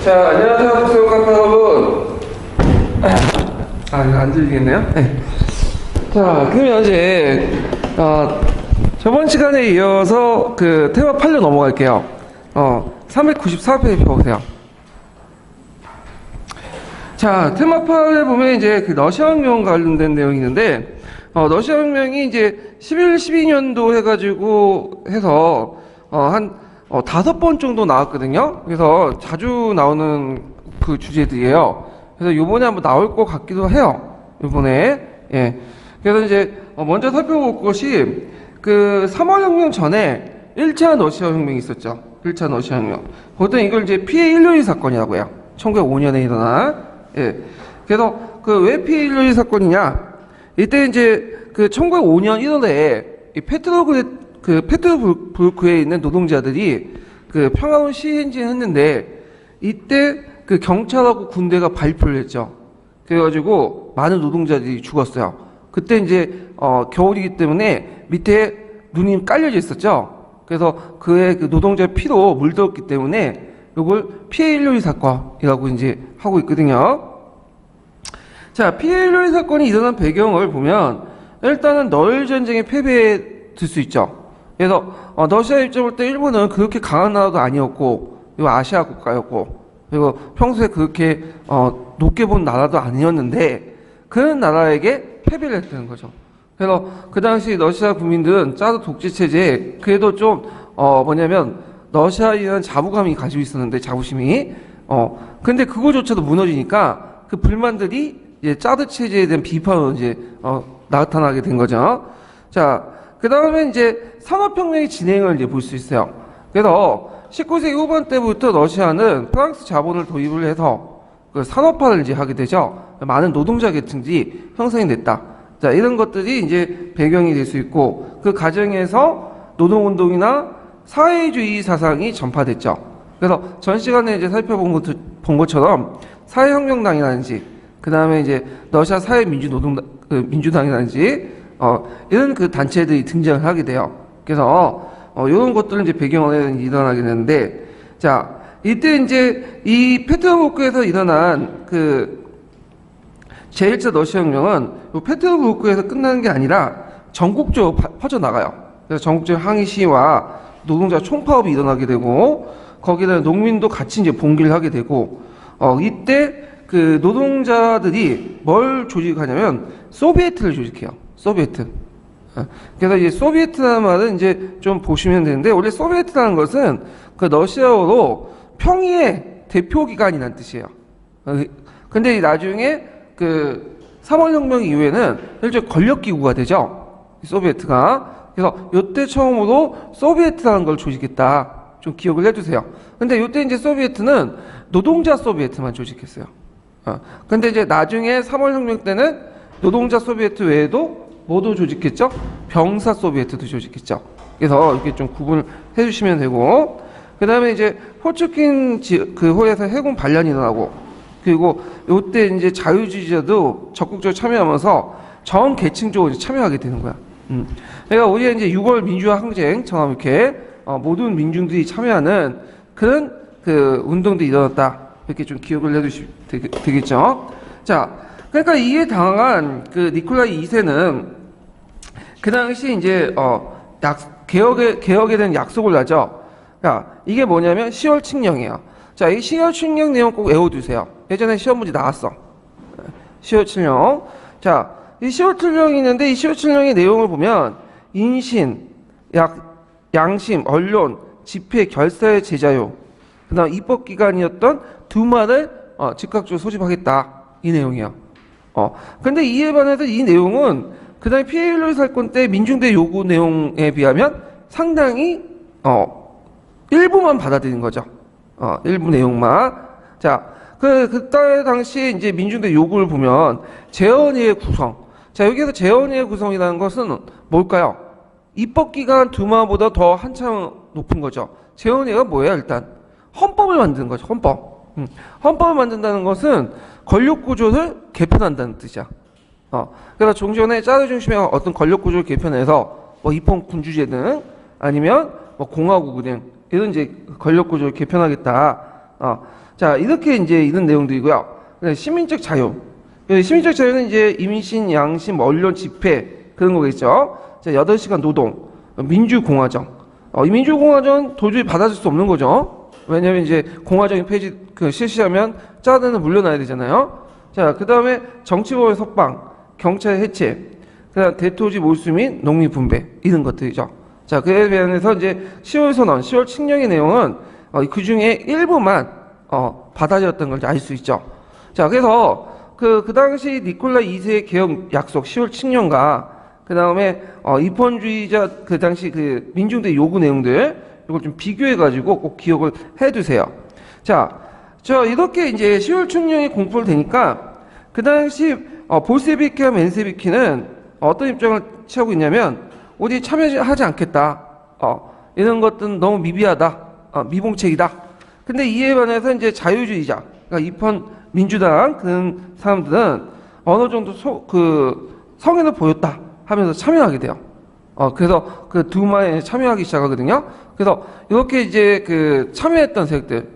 자, 안녕하세요, 학부모카페 여러분. 이거 안 들리겠네요? 네. 자, 그러면 이제, 저번 시간에 이어서 그 테마 8로 넘어갈게요. 394페이지 펴보세요. 자, 테마 8에 보면 이제 그 러시아 혁명 관련된 내용이 있는데, 러시아 혁명이 이제 11, 12년도 해가지고 해서, 한 5번 정도 나왔거든요. 그래서 자주 나오는 그 주제들이에요. 그래서 요번에 한번 나올 것 같기도 해요. 요번에. 예. 그래서 이제 먼저 살펴볼 것이 그 3월 혁명 전에 1차 러시아 혁명이 있었죠. 1차 러시아 혁명. 보통 이걸 이제 피해 인류의 사건이라고 해요. 1905년에 일어난. 예. 그래서 그 왜 피해 인류의 사건이냐? 이때 이제 그 1905년 1월에 이 페트로부르크에 있는 노동자들이 그 평화로운 시행진을 했는데 이때 그 경찰하고 군대가 발표를 했죠. 그래가지고 많은 노동자들이 죽었어요. 그때 이제 겨울이기 때문에 밑에 눈이 깔려져 있었죠. 그래서 그의 그 노동자의 피로 물들었기 때문에 이걸 피해 인류의 사건이라고 이제 하고 있거든요. 자, 피해 인류의 사건이 일어난 배경을 보면 일단은 널 전쟁의 패배에 들 수 있죠. 그래서 러시아 입장을 볼 때 일본은 그렇게 강한 나라도 아니었고 그리고 아시아 국가였고 그리고 평소에 그렇게 높게 본 나라도 아니었는데 그런 나라에게 패배를 했다는 거죠. 그래서 그 당시 러시아 국민들은 짜르 독재 체제에 그래도 좀 뭐냐면 러시아에 대한 자부감이 가지고 있었는데 자부심이 근데 그거조차도 무너지니까 그 불만들이 이제 짜르 체제에 대한 비판으로 이제 나타나게 된 거죠. 자. 그 다음에 이제 산업혁명의 진행을 이제 볼 수 있어요. 그래서 19세기 후반 때부터 러시아는 프랑스 자본을 도입을 해서 그 산업화를 이제 하게 되죠. 많은 노동자 계층들이 형성이 됐다. 자, 이런 것들이 이제 배경이 될 수 있고 그 과정에서 노동운동이나 사회주의 사상이 전파됐죠. 그래서 전 시간에 이제 살펴본 것처럼 사회혁명당이라든지 그 다음에 이제 러시아 민주당이라든지 이런 그 단체들이 등장을 하게 돼요. 그래서 이런 것들은 이제 배경으로 일어나게 되는데, 자 이때 이제 이 페트로부르크에서 일어난 그 제1차 러시아 혁명은 페트로부르크에서 끝나는 게 아니라 전국적으로 퍼져 나가요. 그래서 전국적 항의 시위와 노동자 총파업이 일어나게 되고 거기다 농민도 같이 이제 봉기를 하게 되고 이때 그 노동자들이 뭘 조직하냐면 소비에트를 조직해요. 소비에트. 그래서 이제 소비에트라는 말은 이제 좀 보시면 되는데 원래 소비에트라는 것은 그 러시아어로 평의의 대표기관이라는 뜻이에요. 근데 나중에 그 3월 혁명 이후에는 실제 권력기구가 되죠. 소비에트가. 그래서 이때 처음으로 소비에트라는 걸 조직했다. 좀 기억을 해두세요. 근데 이때 이제 소비에트는 노동자 소비에트만 조직했어요. 근데 이제 나중에 3월 혁명 때는 노동자 소비에트 외에도 뭐도 조직했죠? 병사 소비에트도 조직했죠. 그래서 이렇게 좀 구분을 해주시면 되고, 그 다음에 이제 포츠킨 그 호에서 해군 반란이 일어나고, 그리고 이때 이제 자유주의자도 적극적으로 참여하면서 전 계층적으로 참여하게 되는 거야. 그러니까 우리가 이제 6월 민주화 항쟁처럼 이렇게 모든 민중들이 참여하는 그런 그 운동들이 일어났다. 이렇게 좀 기억을 해두시면 되겠죠. 자, 그러니까 이에 당한 그 니콜라이 2세는 그 당시 이제 개혁에 대한 약속을 하죠. 자, 이게 뭐냐면 10월 칙령이에요. 자, 이 10월 칙령 내용 꼭 외워두세요. 예전에 시험 문제 나왔어. 10월 칙령. 자, 이 10월 칙령이 있는데 이 10월 칙령의 내용을 보면 인신, 양심, 언론, 집회, 결사의 제자요. 그다음 입법기관이었던 두마를 즉각적으로 소집하겠다. 이 내용이요. 근데 이에 반해서 이 내용은 그 다음에 피해 인류의 사건 때 민중대 요구 내용에 비하면 상당히 일부만 받아들인 거죠. 일부 내용만. 자, 그때 당시에 이제 민중대 요구를 보면 재헌의회 구성. 자, 여기에서 재헌의회 구성이라는 것은 뭘까요? 입법기관 두마보다 더 한참 높은 거죠. 재헌의회가 뭐예요? 일단 헌법을 만드는 거죠. 헌법. 헌법을 만든다는 것은 권력구조를 개편한다는 뜻이야. 그래서 종전에 짜르 중심의 어떤 권력구조를 개편해서 뭐 입헌 군주제 등 아니면 뭐 공화국 등 이런 이제 권력구조를 개편하겠다. 자, 이렇게 이제 이런 내용들이고요. 시민적 자유. 시민적 자유는 이제 임신, 양심, 언론, 집회 그런 거겠죠. 자, 8시간 노동, 민주공화정. 이 민주공화정 도저히 받아줄 수 없는 거죠. 왜냐면 이제 공화정이 폐지 실시하면 짜들은 물러나야 되잖아요. 자, 그 다음에 정치범의 석방, 경찰 해체, 그다음 대토지 몰수 및 농민 분배 이런 것들이죠. 자, 그에 비해서 이제 10월 선언, 10월 칙령의 내용은 그 중에 일부만 받아들였던 걸 알 수 있죠. 자, 그래서 그 당시 니콜라 2세의 개혁 약속 10월 칙령과 그 다음에 입헌주의자 그 당시 그 민중들의 요구 내용들 이걸 좀 비교해가지고 꼭 기억을 해두세요. 자, 이렇게 이제 10월 칙령이 공포를 되니까 그 당시 볼세비키와 맨세비키는 어떤 입장을 취하고 있냐면 어디 참여하지 않겠다. 이런 것들은 너무 미비하다. 미봉책이다. 근데 이에 반해서 이제 자유주의자, 그러니까 입헌 민주당 그런 사람들은 어느 정도 성의를 보였다 하면서 참여하게 돼요. 그래서 그 두마에 참여하기 시작하거든요. 그래서 이렇게 이제 그 참여했던 세력들,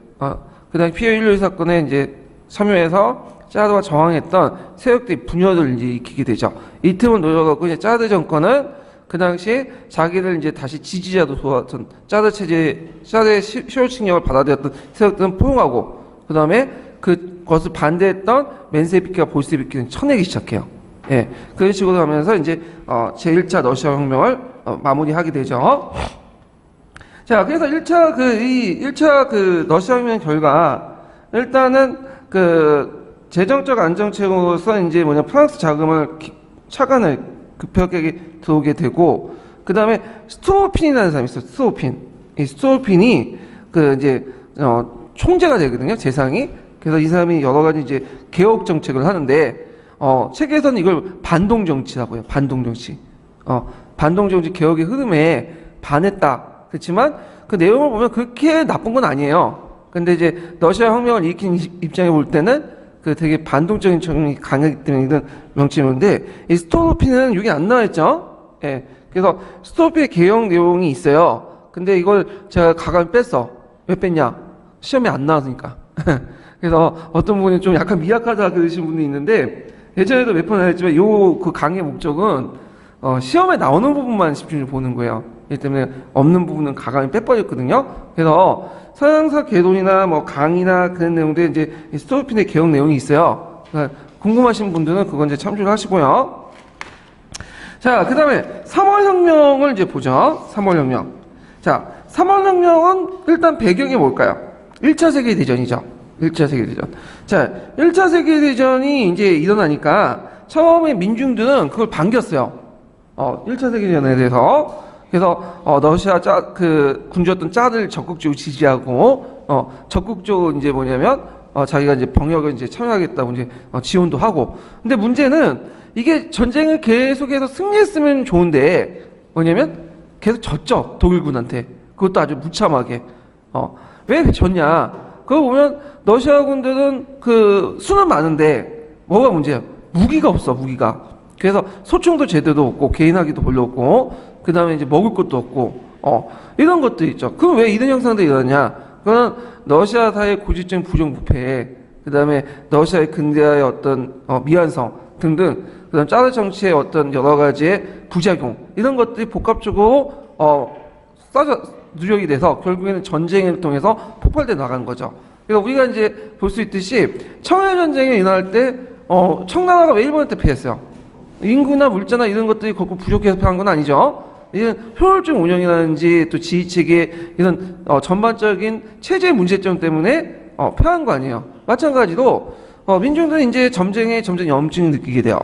그다음에 피해 인류 사건에 이제 참여해서 짜드와 저항했던 세력들이 분열을 이제 일으키게 되죠. 이 틈을 노려갖고 이제 짜드 정권은 그 당시에 자기들 이제 다시 지지자도 소화했던 짜드의 10월 칙령을 받아들였던 세력들은 포용하고, 그 다음에 그것을 반대했던 맨세비키와 볼세비키는 쳐내기 시작해요. 예, 그런 식으로 하면서 이제 제1차 러시아 혁명을 마무리하게 되죠. 자, 그래서 1차 그 러시아 혁명 결과 일단은 그 재정적 안정책으로서 이제 프랑스 자금을 차관을 급격하게 들어오게 되고, 그 다음에 스토로핀이라는 사람이 있어요. 스토로핀. 이 스토로핀이 그 이제 총재가 되거든요. 재상이. 그래서 이 사람이 여러 가지 이제 개혁 정책을 하는데 책에서는 이걸 반동 정치라고 해요. 반동 정치. 반동 정치 개혁의 흐름에 반했다. 그렇지만 그 내용을 보면 그렇게 나쁜 건 아니에요. 근데 이제 러시아 혁명을 일으킨 입장에 볼 때는 그 되게 반동적인 측면이 강하기 때문에 이런 명칭인데, 이 스토로핀은 여기 안 나와 있죠? 예. 그래서 스토로핀의 개혁 내용이 있어요. 근데 이걸 제가 가감 뺐어. 왜 뺐냐? 시험에 안 나왔으니까. 그래서 어떤 분이 좀 약간 미약하다 그러신 분이 있는데, 예전에도 몇 번 했지만 그 강의 목적은 시험에 나오는 부분만 집중해서 보는 거예요. 이 때문에 없는 부분은 가감이 빼버렸거든요. 그래서 서양사 개론이나 강의나 그런 내용들 이제 스토로핀의 개혁 내용이 있어요. 그러니까 궁금하신 분들은 그건 이제 참조를 하시고요. 자, 그 다음에 3월 혁명을 이제 보죠. 3월 혁명. 자, 3월 혁명은 일단 배경이 뭘까요? 1차 세계대전이죠. 1차 세계대전. 자, 1차 세계대전이 이제 일어나니까 처음에 민중들은 그걸 반겼어요. 1차 세계대전에 대해서. 그래서 러시아 군주였던 짜를 적극적으로 지지하고 적극적으로 이제 자기가 이제 병역을 이제 참여하겠다고 이제 지원도 하고. 근데 문제는 이게 전쟁을 계속해서 승리했으면 좋은데 뭐냐면 계속 졌죠. 독일군한테. 그것도 아주 무참하게. 왜 졌냐? 그거 보면 러시아 군들은 그 수는 많은데 뭐가 문제야? 무기가 없어. 무기가. 그래서 소총도 제대로 없고 개인화기도 별로 없고, 그 다음에 이제 먹을 것도 없고, 이런 것도 있죠. 그럼 왜 이런 현상들이 일어나냐? 그건 러시아 사회의 고질적인 부정부패, 그 다음에 러시아의 근대화의 어떤 미완성 등등, 그 다음 짜르 정치의 어떤 여러 가지의 부작용, 이런 것들이 복합적으로 누적이 돼서 결국에는 전쟁을 통해서 폭발돼 나가는 거죠. 그래서 우리가 이제 볼 수 있듯이 청일전쟁이 일어날 때 청나라가 왜 일본한테 패했어요? 인구나 물자나 이런 것들이 결국 부족해서 패한 건 아니죠. 이런 효율적 운영이라든지 또 지휘체계 이런 전반적인 체제 문제점 때문에 패한 거 아니에요. 마찬가지로 민중들은 이제 점점 염증을 느끼게 돼요.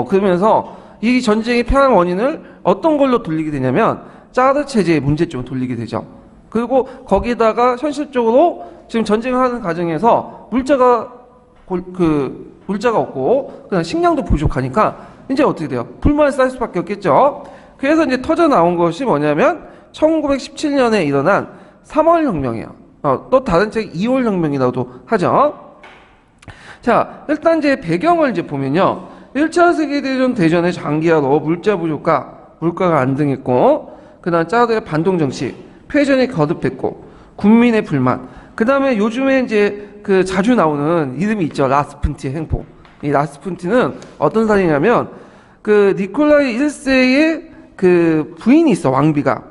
그러면서 이 전쟁의 패한 원인을 어떤 걸로 돌리게 되냐면 짜르 체제의 문제점을 돌리게 되죠. 그리고 거기다가 현실적으로 지금 전쟁을 하는 과정에서 물자가 없고 그다음 식량도 부족하니까 이제 어떻게 돼요? 불만이 쌓일 수밖에 없겠죠. 그래서 이제 터져 나온 것이 뭐냐면 1917년에 일어난 3월 혁명이에요. 또 다른 책 2월 혁명이라고도 하죠. 자, 일단 이제 배경을 이제 보면요. 1차 세계대전 대전의 장기화로 물자 부족과 물가가 안 등했고, 그 다음 짜르의 반동 정치, 패전이 거듭됐고, 국민의 불만, 그 다음에 요즘에 이제 그 자주 나오는 이름이 있죠. 라스푼티의 행포. 이 라스푼티는 어떤 사람이냐면 그 니콜라이 1세의 그 부인이 있어, 왕비가.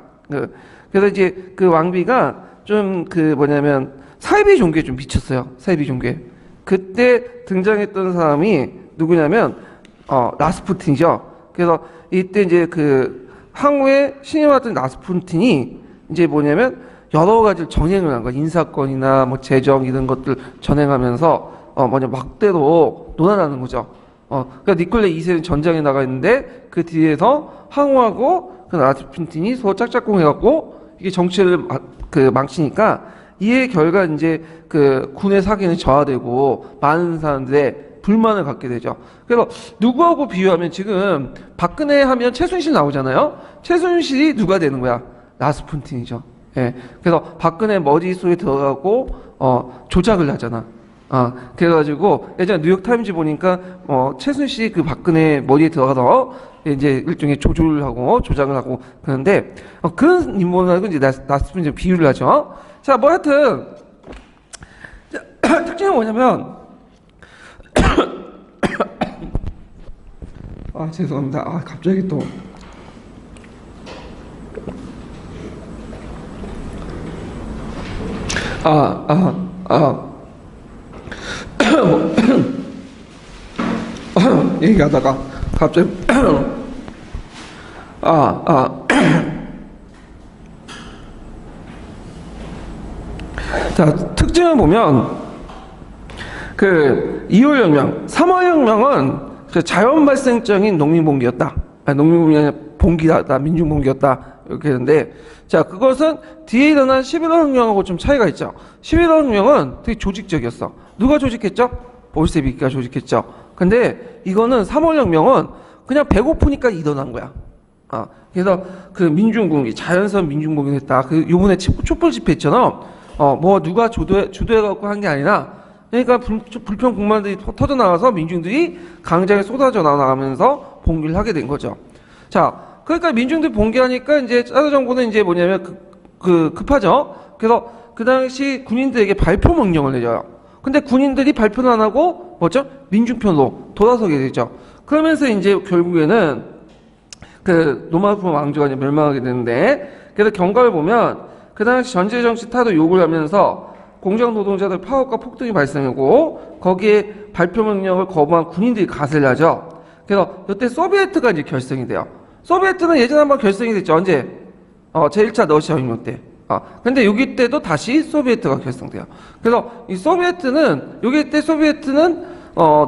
그래서 이제 그 왕비가 좀 그 뭐냐면 사이비 종교에 좀 미쳤어요. 사이비 종교에. 그때 등장했던 사람이 누구냐면 라스푸틴이죠. 그래서 이때 이제 그 항우의 신이었던 라스푸틴이 이제 뭐냐면 여러 가지 전행을 한 거야. 인사권이나 뭐 재정 이런 것들 전행하면서 막대로 논하는 거죠. 그러니까 니콜레 2세는 전장에 나가 있는데 그 뒤에서 항우하고 그 라스푸틴이 서로 짝짝꿍 해갖고 이게 정치를 망치니까 이에 결과 이제 그 군의 사기는 저하되고 많은 사람들의 불만을 갖게 되죠. 그래서 누구하고 비유하면 지금 박근혜 하면 최순실 나오잖아요. 최순실이 누가 되는 거야? 라스푸틴이죠. 예. 그래서 박근혜 머릿속에 들어가고 조작을 하잖아. 그래가지고 예전에 뉴욕타임즈 보니까 최순실이 그 박근혜 머리에 들어가서 이제 일종의 조조를 하고 조작을 하고 그러는데 그런 인물하고 이제 라스푸틴 비유를 하죠. 자, 뭐 하여튼 특징은 뭐냐면 죄송합니다. 갑자기 또 얘기하다가 갑자기 자, 특징을 보면 그 2월 혁명, 3월 혁명은 그 자연 발생적인 농민봉기였다. 농민봉기 아니라 봉기다, 민중봉기였다. 이렇게 했는데, 자, 그것은 뒤에 일어난 11월 혁명하고 좀 차이가 있죠. 11월 혁명은 되게 조직적이었어. 누가 조직했죠? 볼세비키가 조직했죠. 근데 이거는 3월 혁명은 그냥 배고프니까 일어난 거야. 그래서 그 민중봉기, 자연스러운 민중봉기를 했다. 그 요번에 촛불 집회처럼 누가 주도해갖고 한 게 아니라, 그러니까 불평 불만들이 터져 나와서 민중들이 강장에 쏟아져 나가면서 봉기를 하게 된 거죠. 자, 그러니까 민중들이 봉기하니까 이제 짜드 정부는 이제 뭐냐면 급하죠. 그래서 그 당시 군인들에게 발표 명령을 내줘요. 근데 군인들이 발표는 안 하고 뭐죠? 민중편으로 돌아서게 되죠. 그러면서 이제 결국에는 그 노마르폰 왕조가 이제 멸망하게 되는데, 그래서 경과를 보면 그 당시 전제 정치 타도 욕을 하면서 공장 노동자들 파업과 폭동이 발생하고 거기에 발표 명령을 거부한 군인들이 가세를 하죠. 그래서 이때 소비에트가 이제 결성이 돼요. 소비에트는 예전에 한번 결성이 됐죠. 언제? 제1차 러시아 혁명 때. 근데 여기 때도 다시 소비에트가 결성돼요. 그래서 이 소비에트는 여기 때 소비에트는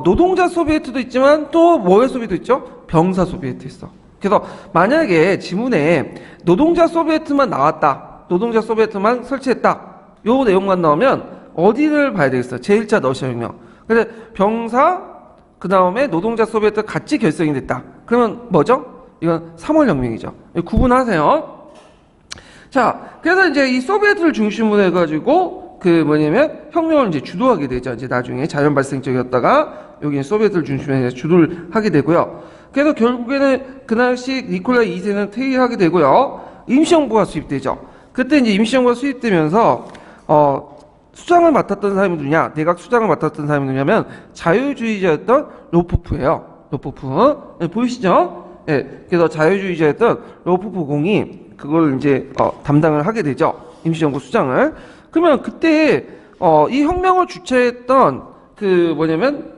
노동자 소비에트도 있지만 또 뭐의 소비에트도 있죠? 병사 소비에트 있어. 그래서 만약에 지문에 노동자 소비에트만 나왔다. 노동자 소비에트만 설치했다. 요 내용만 나오면 어디를 봐야 되겠어요? 제1차 러시아 혁명. 근데 병사 그 다음에 노동자 소비에트 같이 결성이 됐다. 그러면 뭐죠? 이건 3월 혁명이죠. 구분하세요. 자, 그래서 이제 이 소비에트를 중심으로 해가지고 그 뭐냐면 혁명을 이제 주도하게 되죠. 이제 나중에 자연 발생적이었다가 여기 소비에트를 중심으로 해서 주도를 하게 되고요. 그래서 결국에는 그 당시 니콜라이 2세는 퇴위하게 되고요. 임시정부가 수립되죠. 그때 이제 임시정부가 수립되면서 수장을 맡았던 사람이 누구냐? 내각 수장을 맡았던 사람이 누구냐면 자유주의자였던 로포프예요. 로포프. 네, 보이시죠? 네, 그래서 자유주의자였던 로포프 공이 그걸 이제 담당을 하게 되죠. 임시정부 수장을. 그러면 그때 이 혁명을 주최했던 그 뭐냐면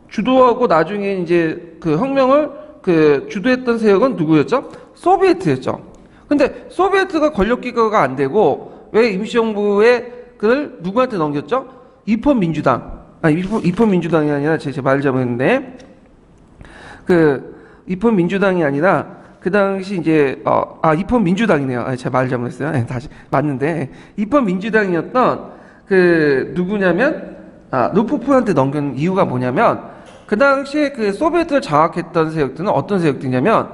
주도하고 나중에 이제 그 혁명을 그 주도했던 세력은 누구였죠? 소비에트였죠. 근데 소비에트가 권력 기거가 안 되고 왜 임시정부의 그걸 누구한테 넘겼죠? 입헌민주당. 입헌민주당이 아니라 제 말 잘못했는데 그 입헌민주당이 아니라 그 당시 이제 입헌민주당이네요. 제가 말 잘못했어요. 네, 다시 맞는데 입헌민주당이었던 그 누구냐면 루포프한테 넘긴 이유가 뭐냐면 그 당시에 그 소비에트를 장악했던 세력들은 어떤 세력들이냐면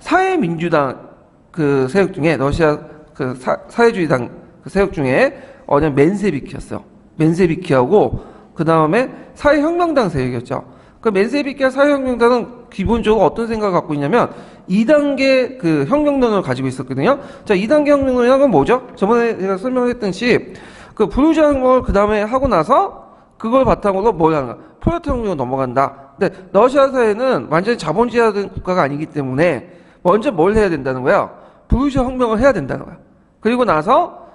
사회민주당 그 세력 중에 러시아 그 사회주의당 그 세력 중에 맨세비키였어요. 맨세비키하고 그 다음에 사회혁명당 세력이었죠. 그 맨세비키와 사회혁명당은 기본적으로 어떤 생각을 갖고 있냐면 2단계 그 혁명론을 가지고 있었거든요. 자, 2단계 혁명론이란 건 뭐죠? 저번에 제가 설명했듯이 그 부르주아 혁명을 그 다음에 하고 나서 그걸 바탕으로 뭘 하는 거야? 프롤레타리아 혁명으로 넘어간다. 근데 러시아 사회는 완전히 자본주의화된 국가가 아니기 때문에 먼저 뭘 해야 된다는 거야? 부르주아 혁명을 해야 된다는 거야. 그리고 나서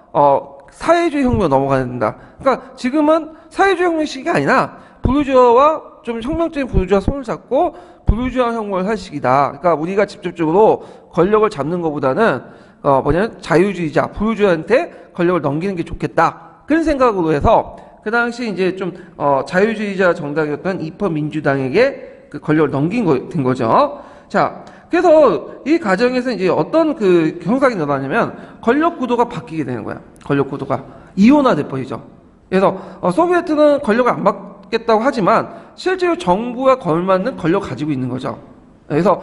사회주의 혁명으로 넘어가야 된다. 그러니까 지금은 사회주의 혁명 시기가 아니라 부르주아와 좀 혁명적인 부르주아 손을 잡고 부르주아 혁명을 할 시기다. 그러니까 우리가 직접적으로 권력을 잡는 것보다는 뭐냐면 자유주의자 부르주아한테 권력을 넘기는 게 좋겠다. 그런 생각으로 해서 그 당시 이제 좀 자유주의자 정당이었던 입헌민주당에게 그 권력을 된 거죠. 자, 그래서 이 과정에서 이제 어떤 그 현상이 일어나냐면 권력 구도가 바뀌게 되는 거야. 권력 구도가 이원화돼 버리죠. 그래서 소비에트는 권력을 안 받겠다고 하지만 실제로 정부가 걸맞는 권력을 가지고 있는 거죠. 그래서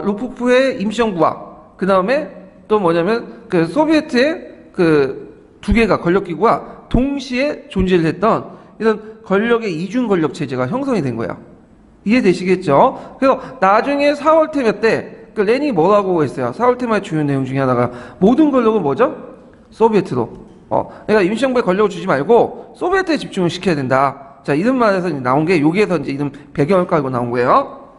루포프의 임시정부와 그 다음에 또 뭐냐면 그 소비에트의 그 두 개가 권력기구가 동시에 존재를 했던 이런 권력의 이중 권력 체제가 형성이 된 거야. 이해되시겠죠? 그래서 나중에 4월 테마 때 그 레닌이 뭐라고 했어요? 4월 테마의 주요 내용 중에 하나가 모든 권력은 뭐죠? 소비에트로. 그러니까 임시정부에 권력을 주지 말고 소비에트에 집중을 시켜야 된다. 자, 이런 말에서 나온 게 여기에서 이제 이런 배경을 깔고 나온 거예요.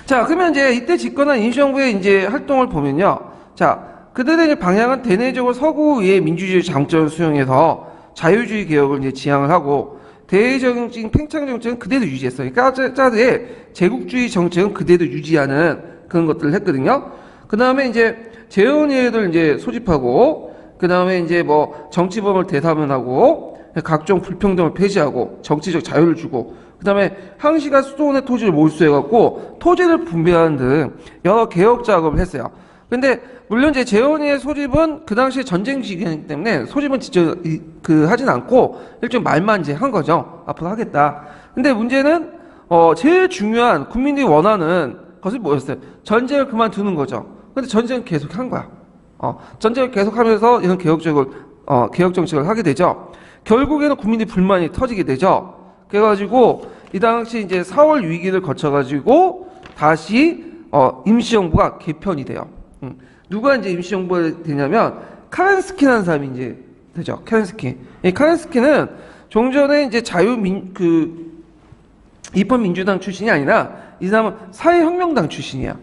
자, 그러면 이제 이때 집권한 임시정부의 이제 활동을 보면요. 자, 그들의 방향은 대내적으로 서구의 민주주의 장점을 수용해서 자유주의 개혁을 이제 지향을 하고 대외적인 팽창 정책은 그대로 유지했어요. 그러니까 짜드의 제국주의 정책은 그대로 유지하는 그런 것들을 했거든요. 그 다음에 이제 재헌의회를 이제 소집하고 그 다음에 이제 뭐 정치범을 대사면하고 각종 불평등을 폐지하고 정치적 자유를 주고 그 다음에 항시가 수도원의 토지를 몰수해갖고 토지를 분배하는 등 여러 개혁 작업을 했어요. 근데 물론 이제 재헌의회 소집은 그 당시에 전쟁 시기이기 때문에 소집은 직접 하진 않고 일종 말만 이제 한 거죠. 앞으로 하겠다. 근데 문제는 제일 중요한 국민들이 원하는 것이 뭐였어요? 전쟁을 그만두는 거죠. 근데 전쟁을 계속 한 거야. 전쟁을 계속하면서 이런 개혁 정책을 하게 되죠. 결국에는 국민들이 불만이 터지게 되죠. 그래가지고 이 당시 이제 4월 위기를 거쳐가지고 다시 임시정부가 개편이 돼요. 누가 이제 임시정부가 되냐면 카렌스키라는 사람이 이제 되죠. 카렌스키. 이 카렌스키는 종전에 이제 입헌민주당 출신이 아니라 이 사람은 사회혁명당 출신이야.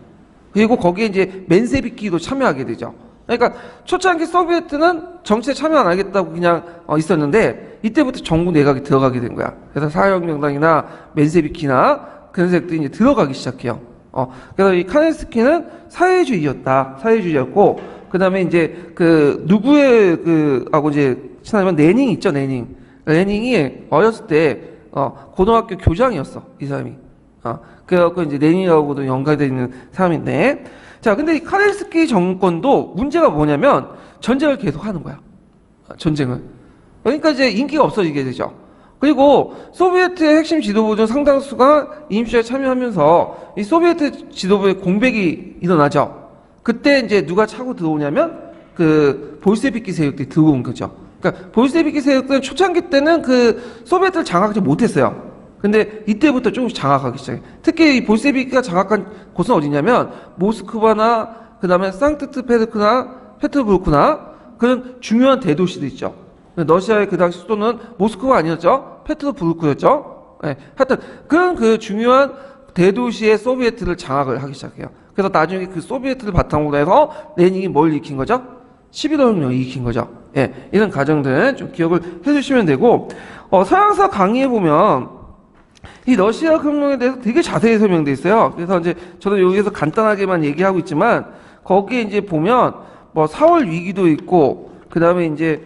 그리고 거기에 이제 맨세비키도 참여하게 되죠. 그러니까 초창기 소비에트는 정치에 참여 안 하겠다고 그냥 있었는데 이때부터 정부 내각이 들어가게 된 거야. 그래서 사회혁명당이나 맨세비키나 그런 세력들이 이제 들어가기 시작해요. 그래서 이 카네스키는 사회주의였다. 사회주의였고, 그 다음에 이제 하고 이제 친하면 레닝 있죠, 레닝. 레닝이 어렸을 때, 고등학교 교장이었어, 이 사람이. 그래갖고 이제 레닝하고도 연관되어 있는 사람인데. 자, 근데 이 카네스키 정권도 문제가 뭐냐면 전쟁을 계속 하는 거야. 전쟁을. 그러니까 이제 인기가 없어지게 되죠. 그리고 소비에트의 핵심 지도부 중 상당수가 임시에 참여하면서 이 소비에트 지도부의 공백이 일어나죠. 그때 이제 누가 차고 들어오냐면 그 볼셰비키 세력들이 들어온 거죠. 그러니까 볼셰비키 세력들은 초창기 때는 그 소비에트를 장악하지 못했어요. 근데 이때부터 조금씩 장악하기 시작해. 특히 이 볼셰비키가 장악한 곳은 어디냐면 모스크바나 그다음에 상트페테르부르크나 페트르부르크나 그런 중요한 대도시도 있죠. 러시아의 그 당시 수도는 모스크바 아니었죠? 페트르부르크였죠? 네, 하여튼 그런 그 중요한 대도시의 소비에트를 장악을 하기 시작해요. 그래서 나중에 그 소비에트를 바탕으로 해서 레닌이 뭘 일으킨 거죠? 11월 혁명을 일으킨 거죠. 예, 이런 과정들 좀 기억을 해주시면 되고 서양사 강의에 보면 이 러시아 혁명에 대해서 되게 자세히 설명되어 있어요. 그래서 이제 저는 여기서 간단하게만 얘기하고 있지만 거기에 이제 보면 뭐 4월 위기도 있고 그 다음에 이제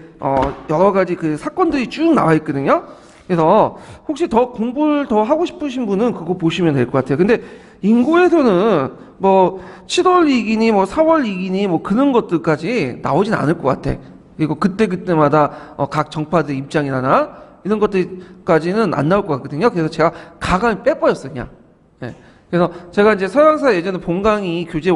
여러 가지 그 사건들이 쭉 나와 있거든요. 그래서 혹시 더 공부를 더 하고 싶으신 분은 그거 보시면 될 것 같아요. 근데 인구에서는 뭐 7월 위기니 뭐 4월 위기니 뭐 그런 것들까지 나오진 않을 것 같아. 그리고 그때마다 각 정파들 입장이나 이런 것들까지는 안 나올 것 같거든요. 그래서 제가 가감히 빼버렸어요, 그냥. 예. 그래서 제가 이제 서양사 예전에 본강의 교재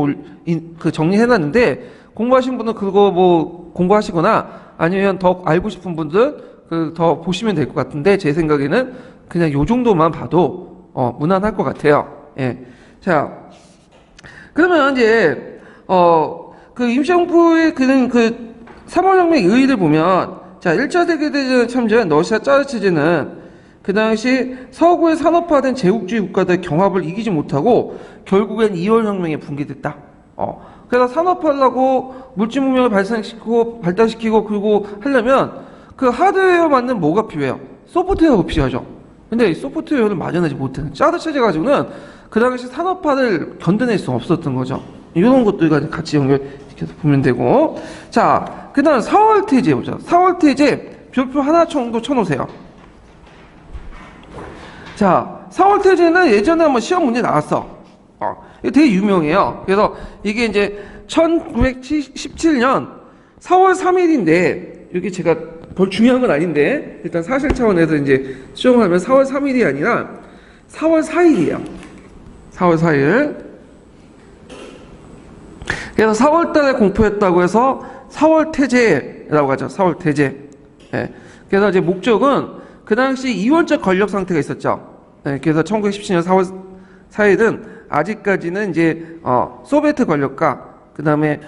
정리해놨는데 공부하신 분은 그거 뭐 공부하시거나 아니면 더 알고 싶은 분들 더 보시면 될 것 같은데 제 생각에는 그냥 요 정도만 봐도 무난할 것 같아요. 예. 자, 그러면 이제 그 임시정부의 그 3월혁명 의의를 보면 자, 1차 세계대전에 참전한 러시아 짜르 체제는 그 당시 서구의 산업화된 제국주의 국가들의 경합을 이기지 못하고 결국엔 2월 혁명에 붕괴됐다. 그래서 산업화하려고 물질 문명을 발달시키고 그리고 하려면 그 하드웨어 만든 뭐가 필요해요? 소프트웨어가 필요하죠. 근데 이 소프트웨어를 마련하지 못하는 짜르 체제 가지고는 그 당시 산업화를 견뎌낼 수 없었던 거죠. 이런 것들과 같이 연결시켜서 보면 되고. 자, 그 다음 4월 태제 보자. 4월 태제 별표 하나 정도 쳐놓으세요. 자, 4월 태제는 예전에 한번 시험 문제 나왔어. 이거 되게 유명해요. 그래서 이게 이제 1917년 4월 3일인데, 이게 제가 별 중요한 건 아닌데, 일단 사실 차원에서 이제 시험을 하면 4월 3일이 아니라 4월 4일이에요. 4월 4일. 그래서 4월 달에 공포했다고 해서 4월 태제라고 하죠. 4월 태제. 예. 그래서 이제 목적은 그 당시 이원적 권력 상태가 있었죠. 예. 그래서 1917년 4월 4일은 아직까지는 이제 소비에트 권력과 그 다음에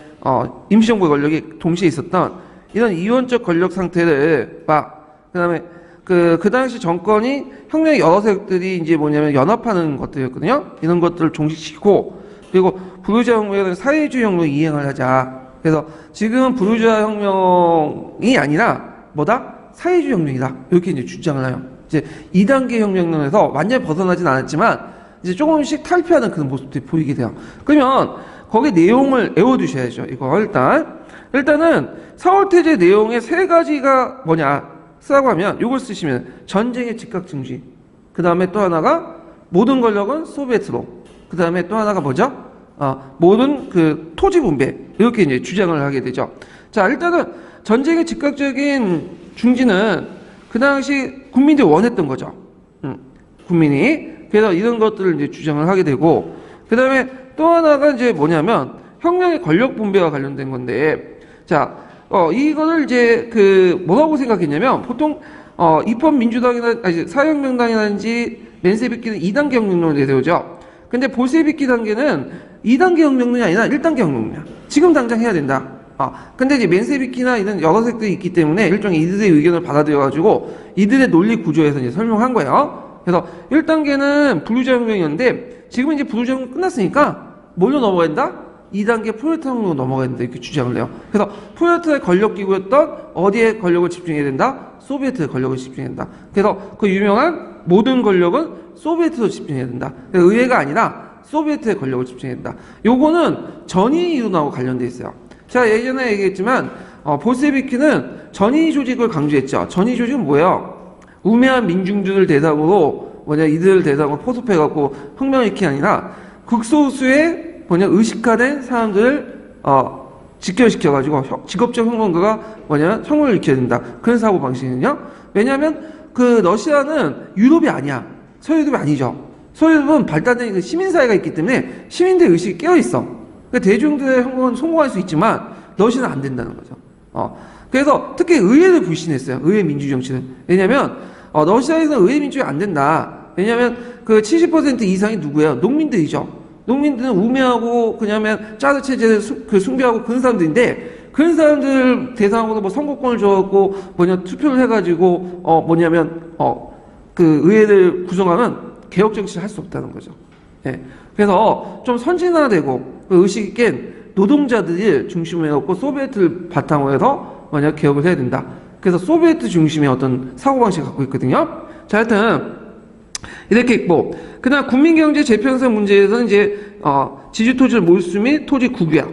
임시정부의 권력이 동시에 있었던 이런 이원적 권력 상태를 그 다음에 그 당시 정권이 혁명의 여러 세력들이 이제 뭐냐면 연합하는 것들이었거든요. 이런 것들을 종식시키고, 그리고 부르주아 혁명에는 사회주의 혁명을 이행을 하자. 그래서 지금은 부르주아 혁명이 아니라 뭐다? 사회주의 혁명이다. 이렇게 이제 주장을 해요. 이제 2단계 혁명론에서 완전히 벗어나진 않았지만 이제 조금씩 탈피하는 그런 모습들이 보이게 돼요. 그러면 거기 내용을 외워두셔야죠. 이거 일단은 4월 태제 내용의 세 가지가 뭐냐 쓰라고 하면 이걸 쓰시면 전쟁의 즉각 중지, 그 다음에 또 하나가 모든 권력은 소비에트로, 그 다음에 또 하나가 뭐죠? 모든 그 토지 분배, 이렇게 이제 주장을 하게 되죠. 자, 일단은 전쟁의 즉각적인 중지는 그 당시 국민들이 원했던 거죠. 국민이. 그래서 이런 것들을 이제 주장을 하게 되고, 그 다음에 또 하나가 이제 뭐냐면 혁명의 권력 분배와 관련된 건데, 자, 이거를 이제 뭐라고 생각했냐면, 보통 입헌민주당이나 사회혁명당이라든지 맨세비키는 2단계 혁명론을 내세우죠. 근데 볼세비키 단계는 2단계 혁명론이 아니라 1단계 혁명론이야. 지금 당장 해야 된다. 근데 이제 맨세비키나 이런 여러 색들이 있기 때문에 일종의 이들의 의견을 받아들여가지고 이들의 논리 구조에서 이제 설명한 거예요. 그래서 1단계는 부르주아 혁명이었는데, 지금은 이제 부르주아 혁명 끝났으니까 뭘로 넘어가야 된다? 2단계 프롤레타리아 혁명으로 넘어가야 된다. 이렇게 주장을 해요. 그래서 프롤레타리아의 권력기구였던 어디에 권력을 집중해야 된다? 소비에트에 권력을 집중해야 된다. 그래서 그 유명한 모든 권력은 소비에트로 집중해야 된다. 의회가 아니라 소비에트에 권력을 집중해야 된다. 요거는 전위 이론하고 관련돼 있어요. 제가 예전에 얘기했지만 볼세비키는 전위 조직을 강조했죠. 전위 조직은 뭐예요? 우매한 민중들을 대상으로 이들을 대상으로 포섭해갖고 혁명을 일으키는 게 아니라 극소수의 의식화된 사람들을 직결시켜가지고 직업적 혁명가가 혁명을 일으켜야 된다. 그런 사고 방식이거든요. 왜냐하면 그 러시아는 유럽이 아니야. 서유럽이 아니죠. 서유럽은 발달된 시민사회가 있기 때문에 시민들의 의식이 깨어있어. 그러니까 대중들의 혁명은 성공할 수 있지만 러시아는 안 된다는 거죠. 그래서 특히 의회를 불신했어요. 의회 민주정치는. 왜냐하면 러시아에서는 의회 민주주의 안 된다. 왜냐하면 그 70% 이상이 누구예요? 농민들이죠. 농민들은 우매하고 그냐면 짜르 체제를 숭배하고 그런 사람들인데, 그런 사람들 대상으로 선거권을 줘갖고 투표를 해가지고 그 의회를 구성하면 개혁 정치를 할 수 없다는 거죠. 예. 그래서 좀 선진화되고 의식이 깬 노동자들이 중심에 놓고 소비에트를 바탕으로 해서 개혁을 해야 된다. 그래서 소비에트 중심의 어떤 사고방식을 갖고 있거든요. 자, 하여튼 이렇게 있고, 그 다음 국민경제 재편성 문제에서는 이제 지주토지를 몰수 및 토지 국유화,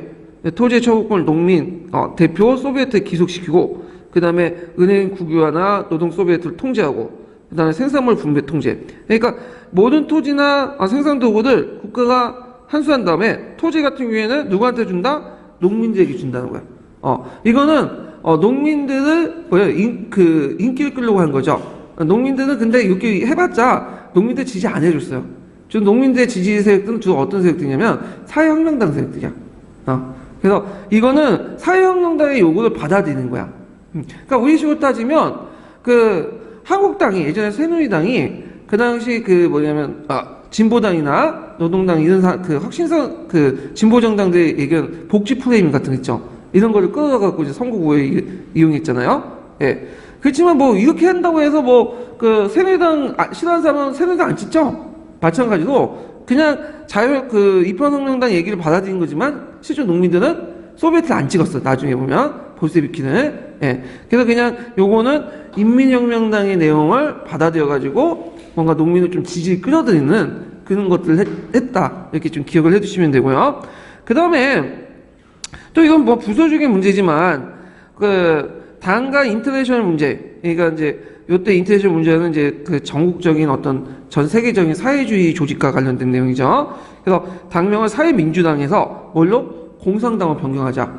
토지의 처분권을 농민 대표 소비에트에 기속시키고, 그 다음에 은행 국유화나 노동 소비에트를 통제하고, 그 다음에 생산물 분배 통제. 그러니까 모든 토지나 생산도구를 국가가 환수한 다음에 토지 같은 경우에는 누구한테 준다? 농민들에게 준다는 거야. 이거는 농민들을 인기를 끌려고 한 거죠. 농민들은 근데 이렇게 해봤자 농민들 지지 안 해줬어요. 지금 농민들의 지지 세력들은 주로 어떤 세력들이냐면 사회혁명당 세력들이야. 그래서 이거는 사회혁명당의 요구를 받아들이는 거야. 그러니까 우리식으로 따지면 한국당이 예전에 새누리당이 그 당시 진보당이나 노동당 이런 혁신성 진보 정당들의 의견 복지 프레임 같은 거 있죠. 이런 거를 끌어갖고 이제 선거구에 이용했잖아요. 예. 그렇지만 뭐 이렇게 한다고 해서 뭐 그 새누리당 싫어하는 사람은 새누리당 안 찍죠. 마찬가지로 그냥 자유 그 입헌혁명당 얘기를 받아들인 거지만 실제 농민들은 소비에트를 안 찍었어. 나중에 보면 볼세비키는. 예. 그래서 그냥 요거는 인민혁명당의 내용을 받아들여 가지고 뭔가 농민을 좀 지지를 끌어들이는 그런 것들을 했다. 이렇게 좀 기억을 해두시면 되고요. 그 다음에 또 이건 뭐 부서적인 문제지만 그 당과 인터내셔널 문제. 그러니까 이제 요때 인터내셔널 문제는 이제 그 전국적인 어떤 전 세계적인 사회주의 조직과 관련된 내용이죠. 그래서 당명을 사회민주당에서 뭘로? 공산당으로 변경하자.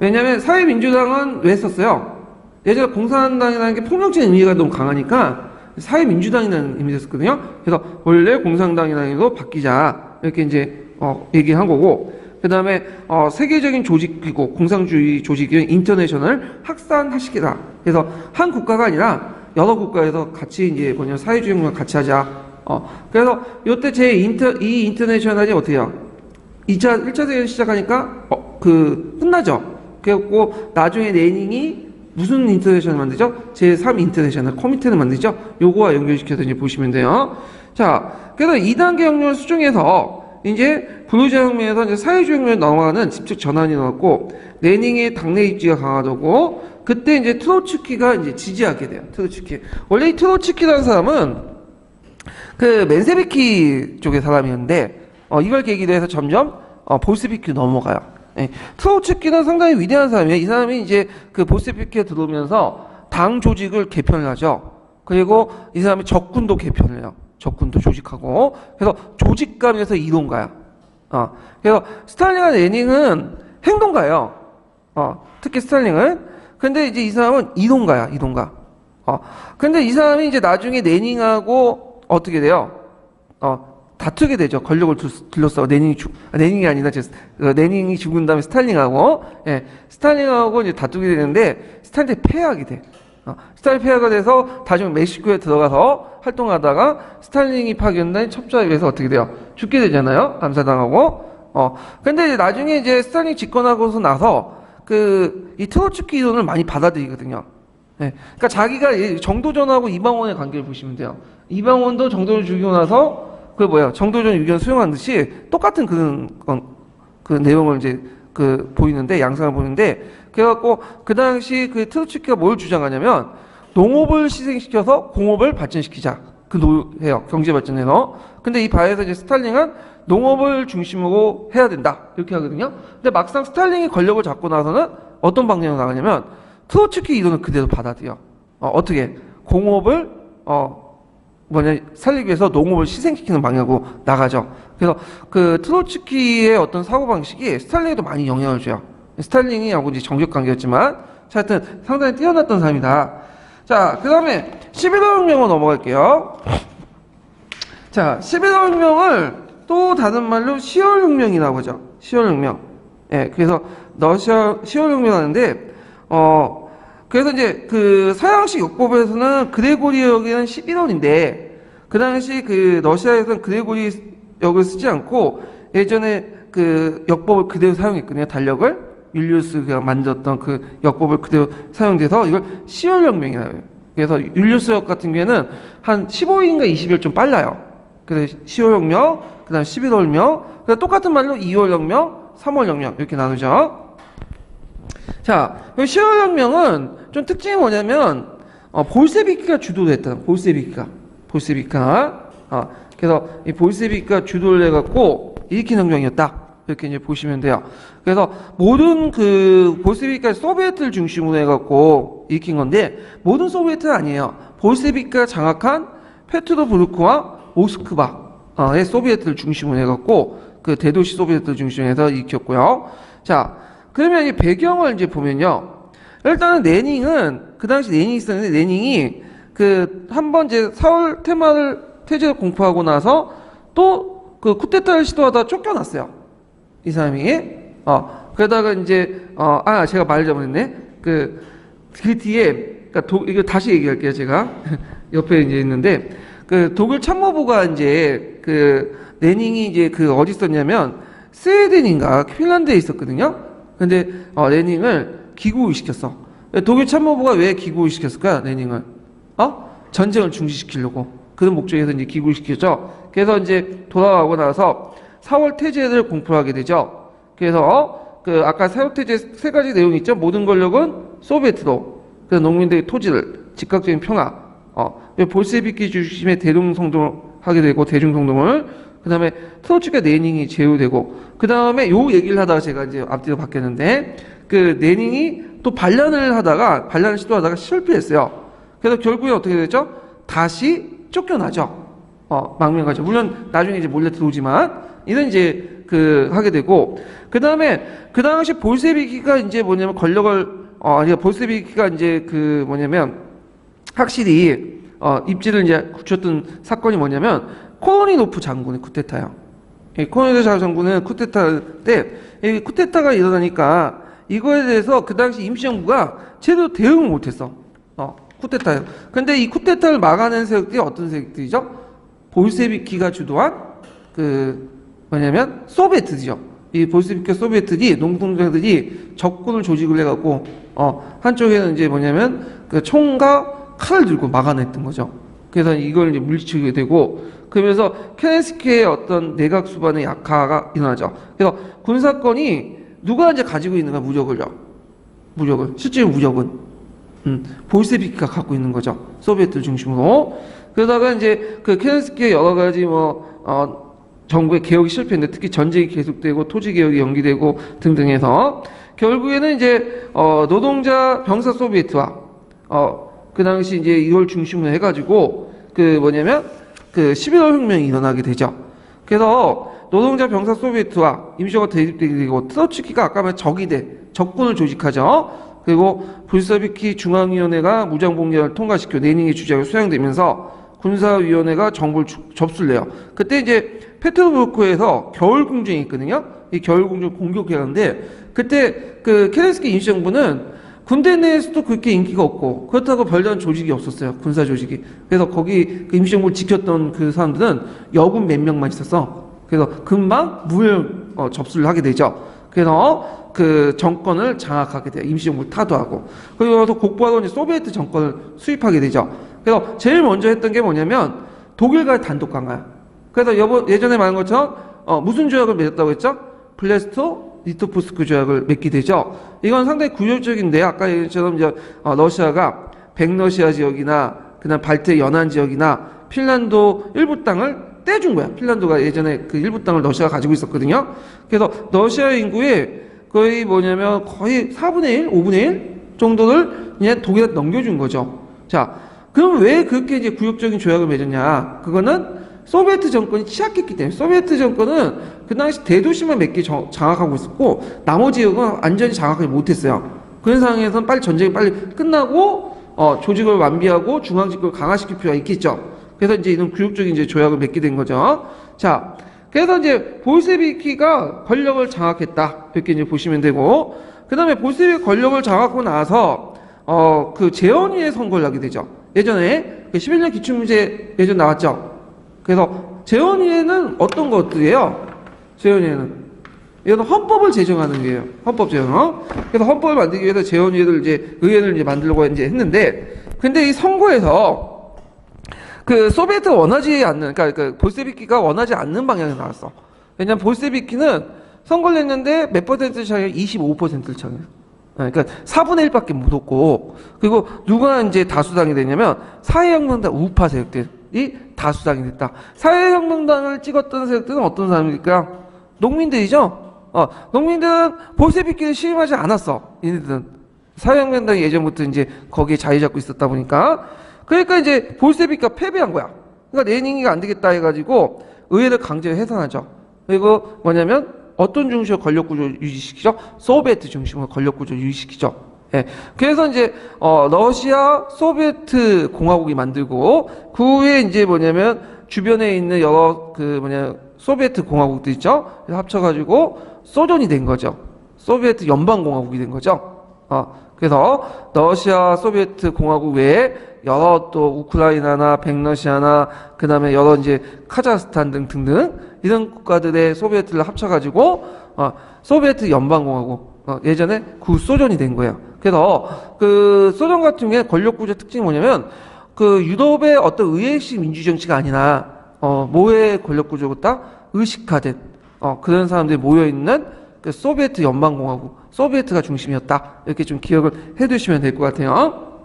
왜냐면 사회민주당은 왜 썼어요? 예전에 공산당이라는 게 폭력적인 의미가 너무 강하니까 사회민주당이라는 의미가 있었거든요. 그래서 원래 공산당이라는 의미로 바뀌자. 이렇게 이제 얘기한 거고. 그 다음에 세계적인 조직이고 공산주의 조직인 인터내셔널 학산하시기다. 그래서 한 국가가 아니라 여러 국가에서 같이 이제 뭐냐 사회주의 혁명을 같이 하자. 그래서 요때 이 인터내셔널이 어떻게 해요? 1차 세계대전 시작하니까 끝나죠. 그래갖고 나중에 레닌이 무슨 인터내셔널 만들죠? 제3 인터내셔널 커미테를 만들죠. 요거와 연결시켜서 이제 보시면 돼요. 자, 그래서 2단계 혁명을 수정해서 이제 불우자 혁명에서 이제 사회주의 혁명에 넘어가는 직접 전환이 나왔고 레닌의 당내 입지가 강화되고 그때 이제 트로츠키가 이제 지지하게 돼요. 트로츠키. 원래 이 트로츠키라는 사람은 그 맨세비키 쪽의 사람이었는데 이걸 계기로 해서 점점 볼세비키로 넘어가요. 예. 트로츠키는 상당히 위대한 사람이에요. 이 사람이 이제 그 볼세비키에 들어오면서 당 조직을 개편을 하죠. 그리고 이 사람이 적군도 개편을 해요. 적군도 조직하고. 그래서 조직감에서 이론가야. 그래서 스탈린과 레닌은 행동가예요. 특히 스탈린은. 근데 이제 이 사람은 이론가야, 이론가. 근데 이 사람이 이제 나중에 레닌하고 어떻게 돼요? 다투게 되죠. 권력을 둘러싸고 레닌이 아니라 레닌이 죽은 다음에 스탈린하고 스탈린하고 이제 다투게 되는데 스탈린이 패하게 돼. 스탈린 폐하가 돼서 나중에 멕시코에 들어가서 활동하다가 스탈린이 파견된 첩자에 의해서 어떻게 돼요? 죽게 되잖아요. 암살당하고. 근데 이제 나중에 이제 스탈린이 집권하고서 나서 이 트로츠키 이론을 많이 받아들이거든요. 그러니까 자기가 정도전하고 이방원의 관계를 보시면 돼요. 이방원도 정도전 죽이고 나서 정도전 의견 수용한 듯이 똑같은 그 내용을 이제 보이는데, 양상을 보이는데, 그래갖고, 그 당시 트로츠키가 뭘 주장하냐면, 농업을 희생시켜서 공업을 발전시키자. 해요. 경제 발전해서. 근데 이 바에서 이제 스탈린은 농업을 중심으로 해야 된다. 이렇게 하거든요. 근데 막상 스탈린이 권력을 잡고 나서는 어떤 방향으로 나가냐면, 트로츠키 이론을 그대로 받아들여. 어떻게? 공업을, 살리기 위해서 농업을 희생시키는 방향으로 나가죠. 그래서 트로츠키의 어떤 사고방식이 스탈린에도 많이 영향을 줘요. 스탈린이 하고 이제 정적관계였지만, 하여튼 상당히 뛰어났던 사람이다. 자, 그 다음에 11월 혁명으로 넘어갈게요. 자, 11월 혁명을 또 다른 말로 10월 혁명이라고 하죠. 10월 혁명. 그래서 러시아 10월 혁명 하는데, 그래서 이제 서양식 역법에서는 그레고리 역에는 11월인데 그 당시 러시아에서는 그레고리 역을 쓰지 않고 예전에 역법을 그대로 사용했거든요. 달력을 율리우스가 만들었던 역법을 그대로 사용돼서 이걸 10월 혁명이라고 해요. 그래서 율리우스 역 같은 경우에는 한 15일인가 20일 좀 빨라요. 그래서 10월 혁명, 그다음 11월 혁명, 그다음 똑같은 말로 2월 혁명, 3월 혁명 이렇게 나누죠. 자, 10월 혁명은 좀 특징이 뭐냐면 볼세비키가 주도를 했다. 볼세비키가. 그래서 이 볼세비키가 주도를 해갖고 일으킨 혁명이었다. 이렇게 이제 보시면 돼요. 그래서 모든 볼세비키가 소비에트를 중심으로 해갖고 일으킨 건데 모든 소비에트는 아니에요. 볼세비키가 장악한 페트로부르크와 모스크바의 소비에트를 중심으로 해갖고 대도시 소비에트를 중심으로 해서 일으켰고요. 자, 그러면 이 배경을 이제 보면요. 일단은 레닌은 그 당시 레닌이 있었는데 레닌이 한번 이제 4월 태제를 공포하고 나서 또 쿠데타를 시도하다 쫓겨났어요. 이 사람이. 그러다가 이제 제가 말을 잘못했네. 그 뒤에 이거 다시 얘기할게요. 제가 옆에 이제 있는데 독일 참모부가 이제 레닌이 이제 어디 있었냐면 스웨덴인가 핀란드에 있었거든요. 근데 레닌을 기구시켰어. 독일 참모부가 왜 기구를 시켰을까요? 레닌을 전쟁을 중지시키려고 그런 목적에서 이제 기구를 시켰죠. 그래서 이제 돌아가고 나서 4월 태제를 공포하게 되죠. 그래서 그 아까 4월 태제 세 가지 내용이 있죠. 모든 권력은 소비에트로, 그래서 농민들의 토지를, 즉각적인 평화, 볼셰비키 중심의 대중성동을 하게 되고 대중성동을, 그 다음에 트로츠키와 레닌이 제외되고, 그 다음에 요 얘기를 하다가 제가 이제 앞뒤로 바뀌었는데, 그 레닌이 또 반란을 시도하다가 실패했어요. 그래서 결국에 어떻게 됐죠? 다시 쫓겨나죠. 망명가죠. 물론 나중에 이제 몰래 들어오지만 이런 이제 하게 되고, 그 다음에 그 당시 볼셰비키가 이제 뭐냐면 볼셰비키가 이제 확실히 입지를 이제 굳혔던 사건이 뭐냐면 코로니노프 장군의 쿠데타예요. 이 코로니노프 장군은 쿠데타 때 이 쿠데타가 일어나니까 이거에 대해서 그 당시 임시정부가 제대로 대응을 못했어. 쿠데타예요. 근데 이 쿠데타를 막아낸 세력들이 어떤 세력들이죠? 볼셰비키가 주도한 소비에트죠. 이 볼셰비키 소비에트들이, 농동자들이 적군을 조직을 해갖고 한쪽에는 이제 그 총과 칼을 들고 막아냈던 거죠. 그래서 이걸 이제 물리치게 되고, 그러면서 케렌스키의 어떤 내각 수반의 약화가 일어나죠. 그래서 군사권이 누가 이제 가지고 있는가? 무력을. 실제 무력은 볼셰비키가 갖고 있는 거죠. 소비에트 중심으로. 그러다가 이제 그 케렌스키의 여러 가지 정부의 개혁이 실패했는데, 특히 전쟁이 계속되고 토지 개혁이 연기되고 등등 해서 결국에는 이제 노동자 병사 소비에트와 그 당시 이제 이걸 중심으로 해가지고 11월 혁명이 일어나게 되죠. 그래서 노동자 병사 소비에트와 임시정부가 대립되게 되고, 트로츠키가 아까 말한 적군을 조직하죠. 그리고 볼셰비키 중앙위원회가 무장봉기를 통과시켜 레닌의 주장이 수행되면서 군사위원회가 정부를 접수를 해요. 그때 이제 페트로브르크에서 겨울궁전이 있거든요. 이 겨울궁전 공격해가는데, 그때 그 케렌스키 임시정부는 군대 내에서도 그렇게 인기가 없고, 그렇다고 별다른 조직이 없었어요. 군사 조직이. 그래서 거기 그 임시정부를 지켰던 그 사람들은 여군 몇 명만 있었어. 그래서 금방 무혈 접수를 하게 되죠. 그래서 그 정권을 장악하게 돼요. 임시정부를 타도하고. 그리고 나서 곡보하고 이제 소비에트 정권을 수입하게 되죠. 그래서 제일 먼저 했던 게 뭐냐면 독일과의 단독 강화야. 그래서 예전에 말한 것처럼 무슨 조약을 맺었다고 했죠? 브레스트-리토프스크 조약을 맺게 되죠. 이건 상당히 구조적인데, 아까 얘기처럼 이제 러시아가 백러시아 지역이나 그다음 발트 연안 지역이나 핀란드 일부 땅을 떼준 거야. 핀란드가 예전에 그 일부 땅을 러시아가 가지고 있었거든요. 그래서 러시아 인구의 거의 4분의 1, 5분의 1 정도를 그냥 독일한테 넘겨준 거죠. 자, 그럼 왜 그렇게 이제 구역적인 조약을 맺었냐? 그거는 소비에트 정권이 취약했기 때문에. 소비에트 정권은 그 당시 대도시만 몇 개 장악하고 있었고, 나머지 지역은 완전히 장악하지 못했어요. 그런 상황에서는 전쟁이 빨리 끝나고, 조직을 완비하고 중앙집권을 강화시킬 필요가 있겠죠. 그래서 이제 이런 구역적인 이제 조약을 맺게 된 거죠. 자, 그래서 이제 볼셰비키가 권력을 장악했다. 이렇게 이제 보시면 되고, 그 다음에 볼셰비키 권력을 장악하고 나서, 그 재헌위의 선거를 하게 되죠. 예전에 그 11년 기출문제 예전 나왔죠. 그래서 재헌위에는 어떤 것들이에요? 재헌위에는 이건 헌법을 제정하는 거예요. 헌법 제정. 그래서 헌법을 만들기 위해서 재헌위를 의회를 이제 만들려고 이제 했는데, 근데 이 선거에서 그 소비에트가 원하지 않는, 그러니까 볼셰비키가 원하지 않는 방향이 나왔어. 왜냐면 볼셰비키는 선거를 했는데 몇 퍼센트 차이가 25%를 차이해요. 그러니까 4분의 1밖에 못 얻고, 그리고 누가 이제 다수당이 되냐면 사회혁명당 우파 세력들이 다수당이 됐다. 사회혁명당을 찍었던 세력들은 어떤 사람일까? 농민들이죠. 농민들은 볼셰비키를 시임하지 않았어. 얘네들은 사회혁명당이 예전부터 이제 거기에 자리 잡고 있었다 보니까. 그러니까 이제 볼셰비키가 패배한 거야. 그러니까 레닌이가 안 되겠다 해가지고 의회를 강제로 해산하죠. 그리고 어떤 중심으로 권력구조 유지시키죠? 소비에트 중심으로 권력구조 유지시키죠. 예. 그래서 이제, 러시아 소비에트 공화국이 만들고, 그 후에 이제 주변에 있는 여러 소비에트 공화국들 있죠? 그래서 합쳐가지고 소련이 된 거죠. 소비에트 연방공화국이 된 거죠. 그래서 러시아 소비에트 공화국 외에 여러 또 우크라이나나 백러시아나 그 다음에 여러 이제 카자흐스탄 등등 이런 국가들의 소비에트를 합쳐가지고 소비에트 연방공화국 예전에 구소련이 된 거예요. 그래서 그 소련 같은 경우에 권력 구조 특징이 뭐냐면 그 유럽의 어떤 의회식 민주 정치가 아니라 뭐의 권력 구조보다 의식화된 그런 사람들이 모여 있는 그 소비에트 연방공화국, 소비에트가 중심이었다. 이렇게 좀 기억을 해두시면 될 것 같아요.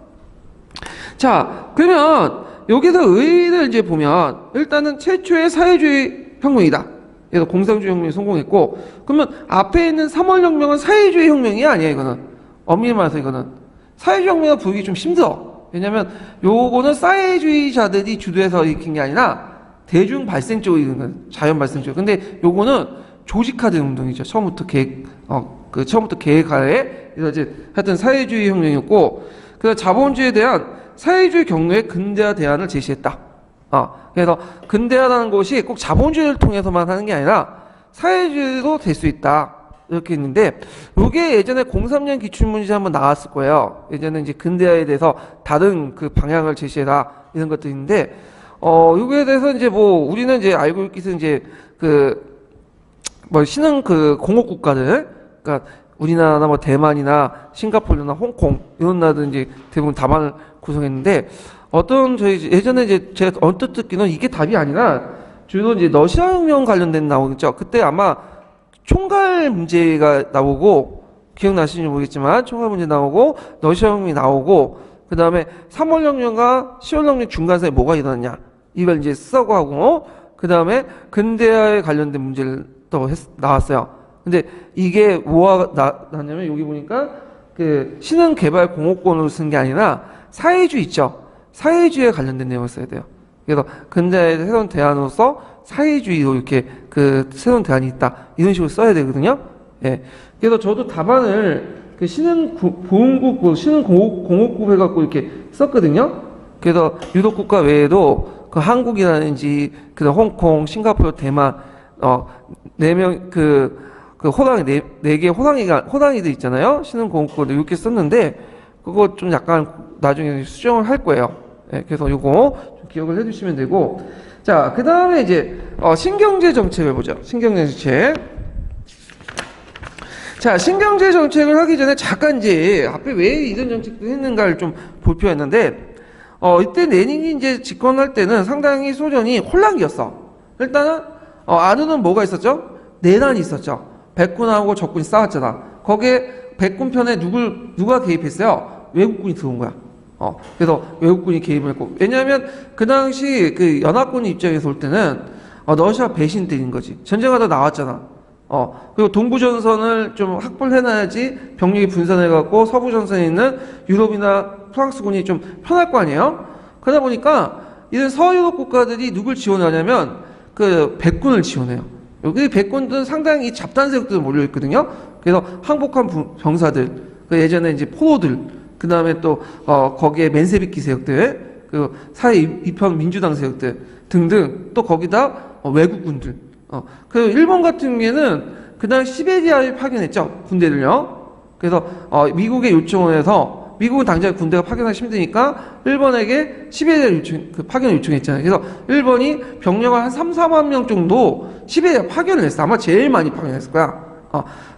자, 그러면 여기서 의의를 이제 보면 일단은 최초의 사회주의 혁명이다. 그래서 공산주의 혁명이 성공했고, 그러면 앞에 있는 3월 혁명은 사회주의 혁명이 아니야. 이거는 엄밀히 말해서 이거는 사회주의 혁명을 부르기 좀 힘들어. 왜냐면 요거는 사회주의자들이 주도해서 일으킨 게 아니라 대중 발생적으로 이런 건 자연 발생적. 근데 요거는 조직화된 운동이죠. 처음부터 처음부터 계획하에 그래서 이제 하여튼 사회주의 혁명이었고, 그 자본주의에 대한 사회주의 경로의 근대화 대안을 제시했다. 그래서 근대화라는 것이 꼭 자본주의를 통해서만 하는 게 아니라 사회주의도 될 수 있다. 이렇게 했는데, 이게 예전에 03년 기출문제 한번 나왔을 거예요. 예전에 이제 근대화에 대해서 다른 그 방향을 제시해라. 이런 것도 있는데, 이거에 대해서 이제 뭐, 우리는 이제 알고 있기는 이제 신흥 그 공업국가들, 그러니까 우리나라나 뭐 대만이나 싱가포르나 홍콩, 이런 나라들 이제 대부분 답안을 구성했는데, 저희 예전에 이제 제가 언뜻 듣기는 이게 답이 아니라 주로 이제 러시아 혁명 관련된 나오겠죠. 그때 아마 총괄 문제가 나오고, 기억나시는지 모르겠지만 총괄 문제 나오고 러시아 혁명이 나오고, 그 다음에 3월 혁명과 10월 혁명 중간 사이에 뭐가 일어났냐 이걸 이제 쓰고 하고, 그 다음에 근대화에 관련된 문제를 또 나왔어요. 근데 이게 뭐가 나왔냐면 여기 보니까 그 신흥 개발 공업권으로 쓴 게 아니라 사회주의 있죠. 사회주의에 관련된 내용을 써야 돼요. 그래서 근대화의 새로운 대안으로서 사회주의로 이렇게 그 새로운 대안이 있다. 이런 식으로 써야 되거든요. 예. 그래서 저도 답안을 그 신흥 공업국 해갖고 이렇게 썼거든요. 그래서 유럽 국가 외에도 그 한국이라든지 그 홍콩, 싱가포르, 대만, 4명 그 호랑이 네 개 호랑이들 있잖아요. 신흥 공업국도 이렇게 썼는데 그거 좀 약간 나중에 수정을 할 거예요. 예, 그래서 요거 좀 기억을 해주시면 되고, 자, 그 다음에 이제 신경제 정책을 보죠. 신경제 정책. 자, 신경제 정책을 하기 전에 잠깐 이제 앞에 왜 이런 정책도 했는가를 좀 볼 필요가 있는데, 이때 레닌이 이제 집권할 때는 상당히 소련이 혼란기였어. 일단은 안에는 뭐가 있었죠? 내란이 있었죠. 백군하고 적군이 싸웠잖아. 거기에 백군 편에 누가 개입했어요? 외국군이 들어온 거야. 그래서 외국군이 개입을 했고, 왜냐하면 그 당시 그 연합군 입장에서 볼 때는 러시아 배신 때린 거지. 전쟁하다 나왔잖아. 그리고 동부전선을 좀 확보를 해놔야지 병력이 분산해갖고 서부전선에 있는 유럽이나 프랑스군이 좀 편할 거 아니에요? 그러다 보니까 이런 서유럽 국가들이 누굴 지원하냐면 그 백군을 지원해요. 여기 백군들은 상당히 잡다한 세력들이 몰려있거든요. 그래서 항복한 병사들, 그 예전에 이제 포로들, 그 다음에 또 거기에 맨세비키 세력들, 그 사회 이편 민주당 세력들 등등, 또 거기다 외국군들. 그 일본 같은 경우에는 그날 시베리아에 파견했죠, 군대를요. 그래서 미국의 요청을 해서, 미국은 당장 군대가 파견하기 힘드니까 일본에게 시베리아 파견을 요청했잖아요. 그래서 일본이 병력을 한 3, 4만 명 정도 시베리아 파견을 했어. 아마 제일 많이 파견했을 거야.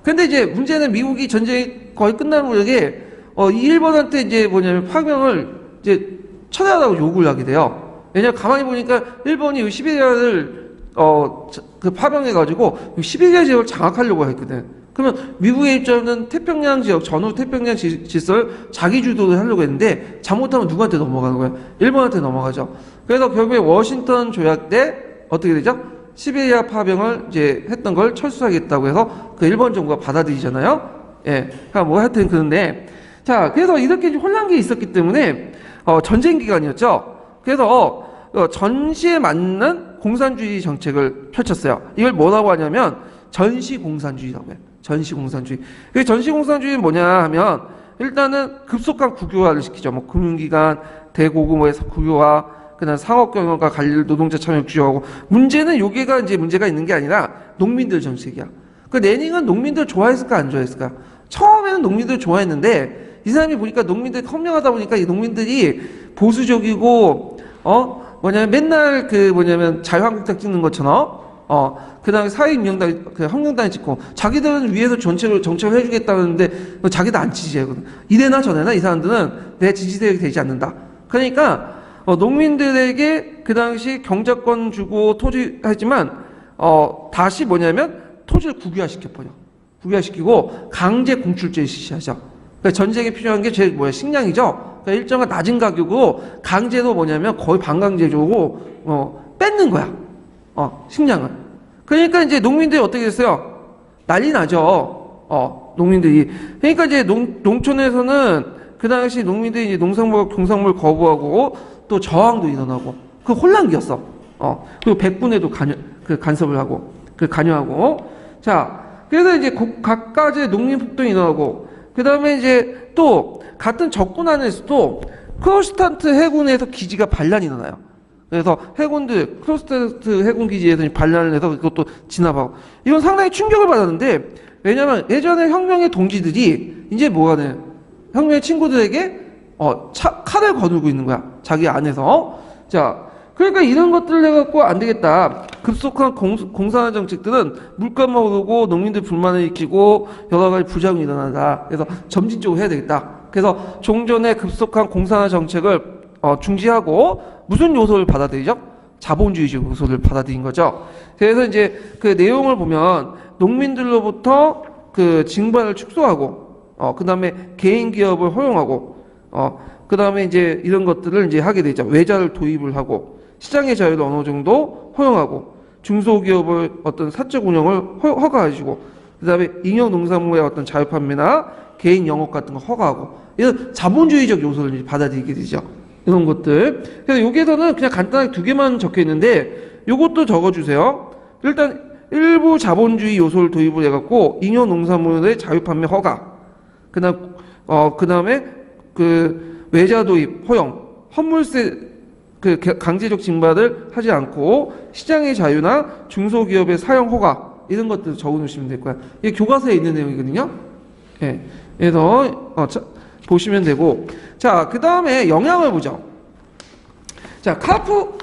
근데 이제 문제는 미국이 전쟁이 거의 끝난 무렵에 이 일본한테 이제 뭐냐면 파병을 이제 철회하라고 요구를 하게 돼요. 왜냐면 가만히 보니까 일본이 이 시베리아를 그 파병해가지고 시베리아 지역을 장악하려고 했거든. 그러면 미국의 입장은 태평양 지역, 전후 태평양 질서를 자기 주도를 하려고 했는데 잘못하면 누구한테 넘어가는 거예요? 일본한테 넘어가죠. 그래서 결국에 워싱턴 조약 때 어떻게 되죠? 시베리아 파병을 이제 했던 걸 철수하겠다고 해서 그 일본 정부가 받아들이잖아요. 예. 그러니까 뭐 하여튼 그런데, 자, 그래서 이렇게 혼란기 있었기 때문에 전쟁 기간이었죠. 그래서 전시에 맞는 공산주의 정책을 펼쳤어요. 이걸 뭐라고 하냐면 전시공산주의라고 해요. 전시공산주의. 전시공산주의는 뭐냐 하면 일단은 급속한 국유화를 시키죠. 뭐 금융기관, 대고금호에서 국유화, 그다음 상업경영과 관리 노동자 참여 규정하고, 문제는 여기가 이제 문제가 있는 게 아니라 농민들 정책이야. 그 레닌은 농민들 좋아했을까 안 좋아했을까? 처음에는 농민들 좋아했는데 이 사람이 보니까 농민들 현명하다 보니까 이 농민들이 보수적이고 맨날 그 자유한국당 찍는 것처럼 그 다음에 사회임명단, 그 혁명단이 찍고, 자기들은 위에서 전체로 정책을 해주겠다는데, 자기도 안 지지하거든. 이래나 저래나 이 사람들은 내 지지 세력이 되지 않는다. 그러니까, 농민들에게 그 당시 경작권 주고 토지 하지만, 다시 뭐냐면, 토지를 국유화시켜버려. 국유화시키고, 강제 공출제 실시하죠. 그러니까 전쟁에 필요한 게 제일 뭐야? 식량이죠? 그러니까 일정한 낮은 가격으로 강제로 뭐냐면 거의 반강제적으로, 뺏는 거야. 식량을. 그러니까 이제 농민들이 어떻게 됐어요? 난리 나죠. 농민들이. 그러니까 이제 농촌에서는 그 당시 농민들이 이제 농산물, 경상물 거부하고 또 저항도 일어나고 그 혼란기였어. 그리고 백분에도 간섭을 하고, 관여하고. 자, 그래서 이제 각가지 농민폭동이 일어나고, 그 다음에 이제 또 같은 적군 안에서도 크로스탄트 해군에서 기지가 반란이 일어나요. 그래서 해군들, 크로스탄트 해군 기지에서 반란을 해서 그것도 진압하고. 이건 상당히 충격을 받았는데, 왜냐면 예전에 혁명의 동지들이 이제 뭐하네. 혁명의 친구들에게, 칼을 거두고 있는 거야. 자기 안에서. 자, 그러니까 이런 것들을 해갖고 안 되겠다. 급속한 공산화 정책들은 물가만 오르고 농민들 불만을 일으키고 여러 가지 부작용이 일어난다. 그래서 점진적으로 해야 되겠다. 그래서 종전의 급속한 공산화 정책을 중지하고 무슨 요소를 받아들이죠? 자본주의적 요소를 받아들인 거죠. 그래서 이제 그 내용을 보면 농민들로부터 그 징벌을 축소하고, 그 다음에 개인 기업을 허용하고, 그 다음에 이제 이런 것들을 이제 하게 되죠. 외자를 도입을 하고, 시장의 자유를 어느 정도 허용하고, 중소기업을 어떤 사적 운영을 허가해주고, 그 다음에 잉여 농산물의 어떤 자유 판매나 개인 영업 같은 거 허가하고, 이런 자본주의적 요소를 받아들이게 되죠. 이런 것들. 그래서 여기에서는 그냥 간단하게 두 개만 적혀 있는데, 요것도 적어주세요. 일단, 일부 자본주의 요소를 도입을 해갖고, 잉여 농산물의 자유 판매 허가, 그 다음에 그 외자 도입 허용, 헌물세 그 강제적 징발을 하지 않고 시장의 자유나 중소기업의 사용 허가 이런 것들 적어놓으시면 될 거야. 이게 교과서에 있는 내용이거든요. 예. 그래서 보시면 되고, 자, 그 다음에 영향을 보죠. 자, 카프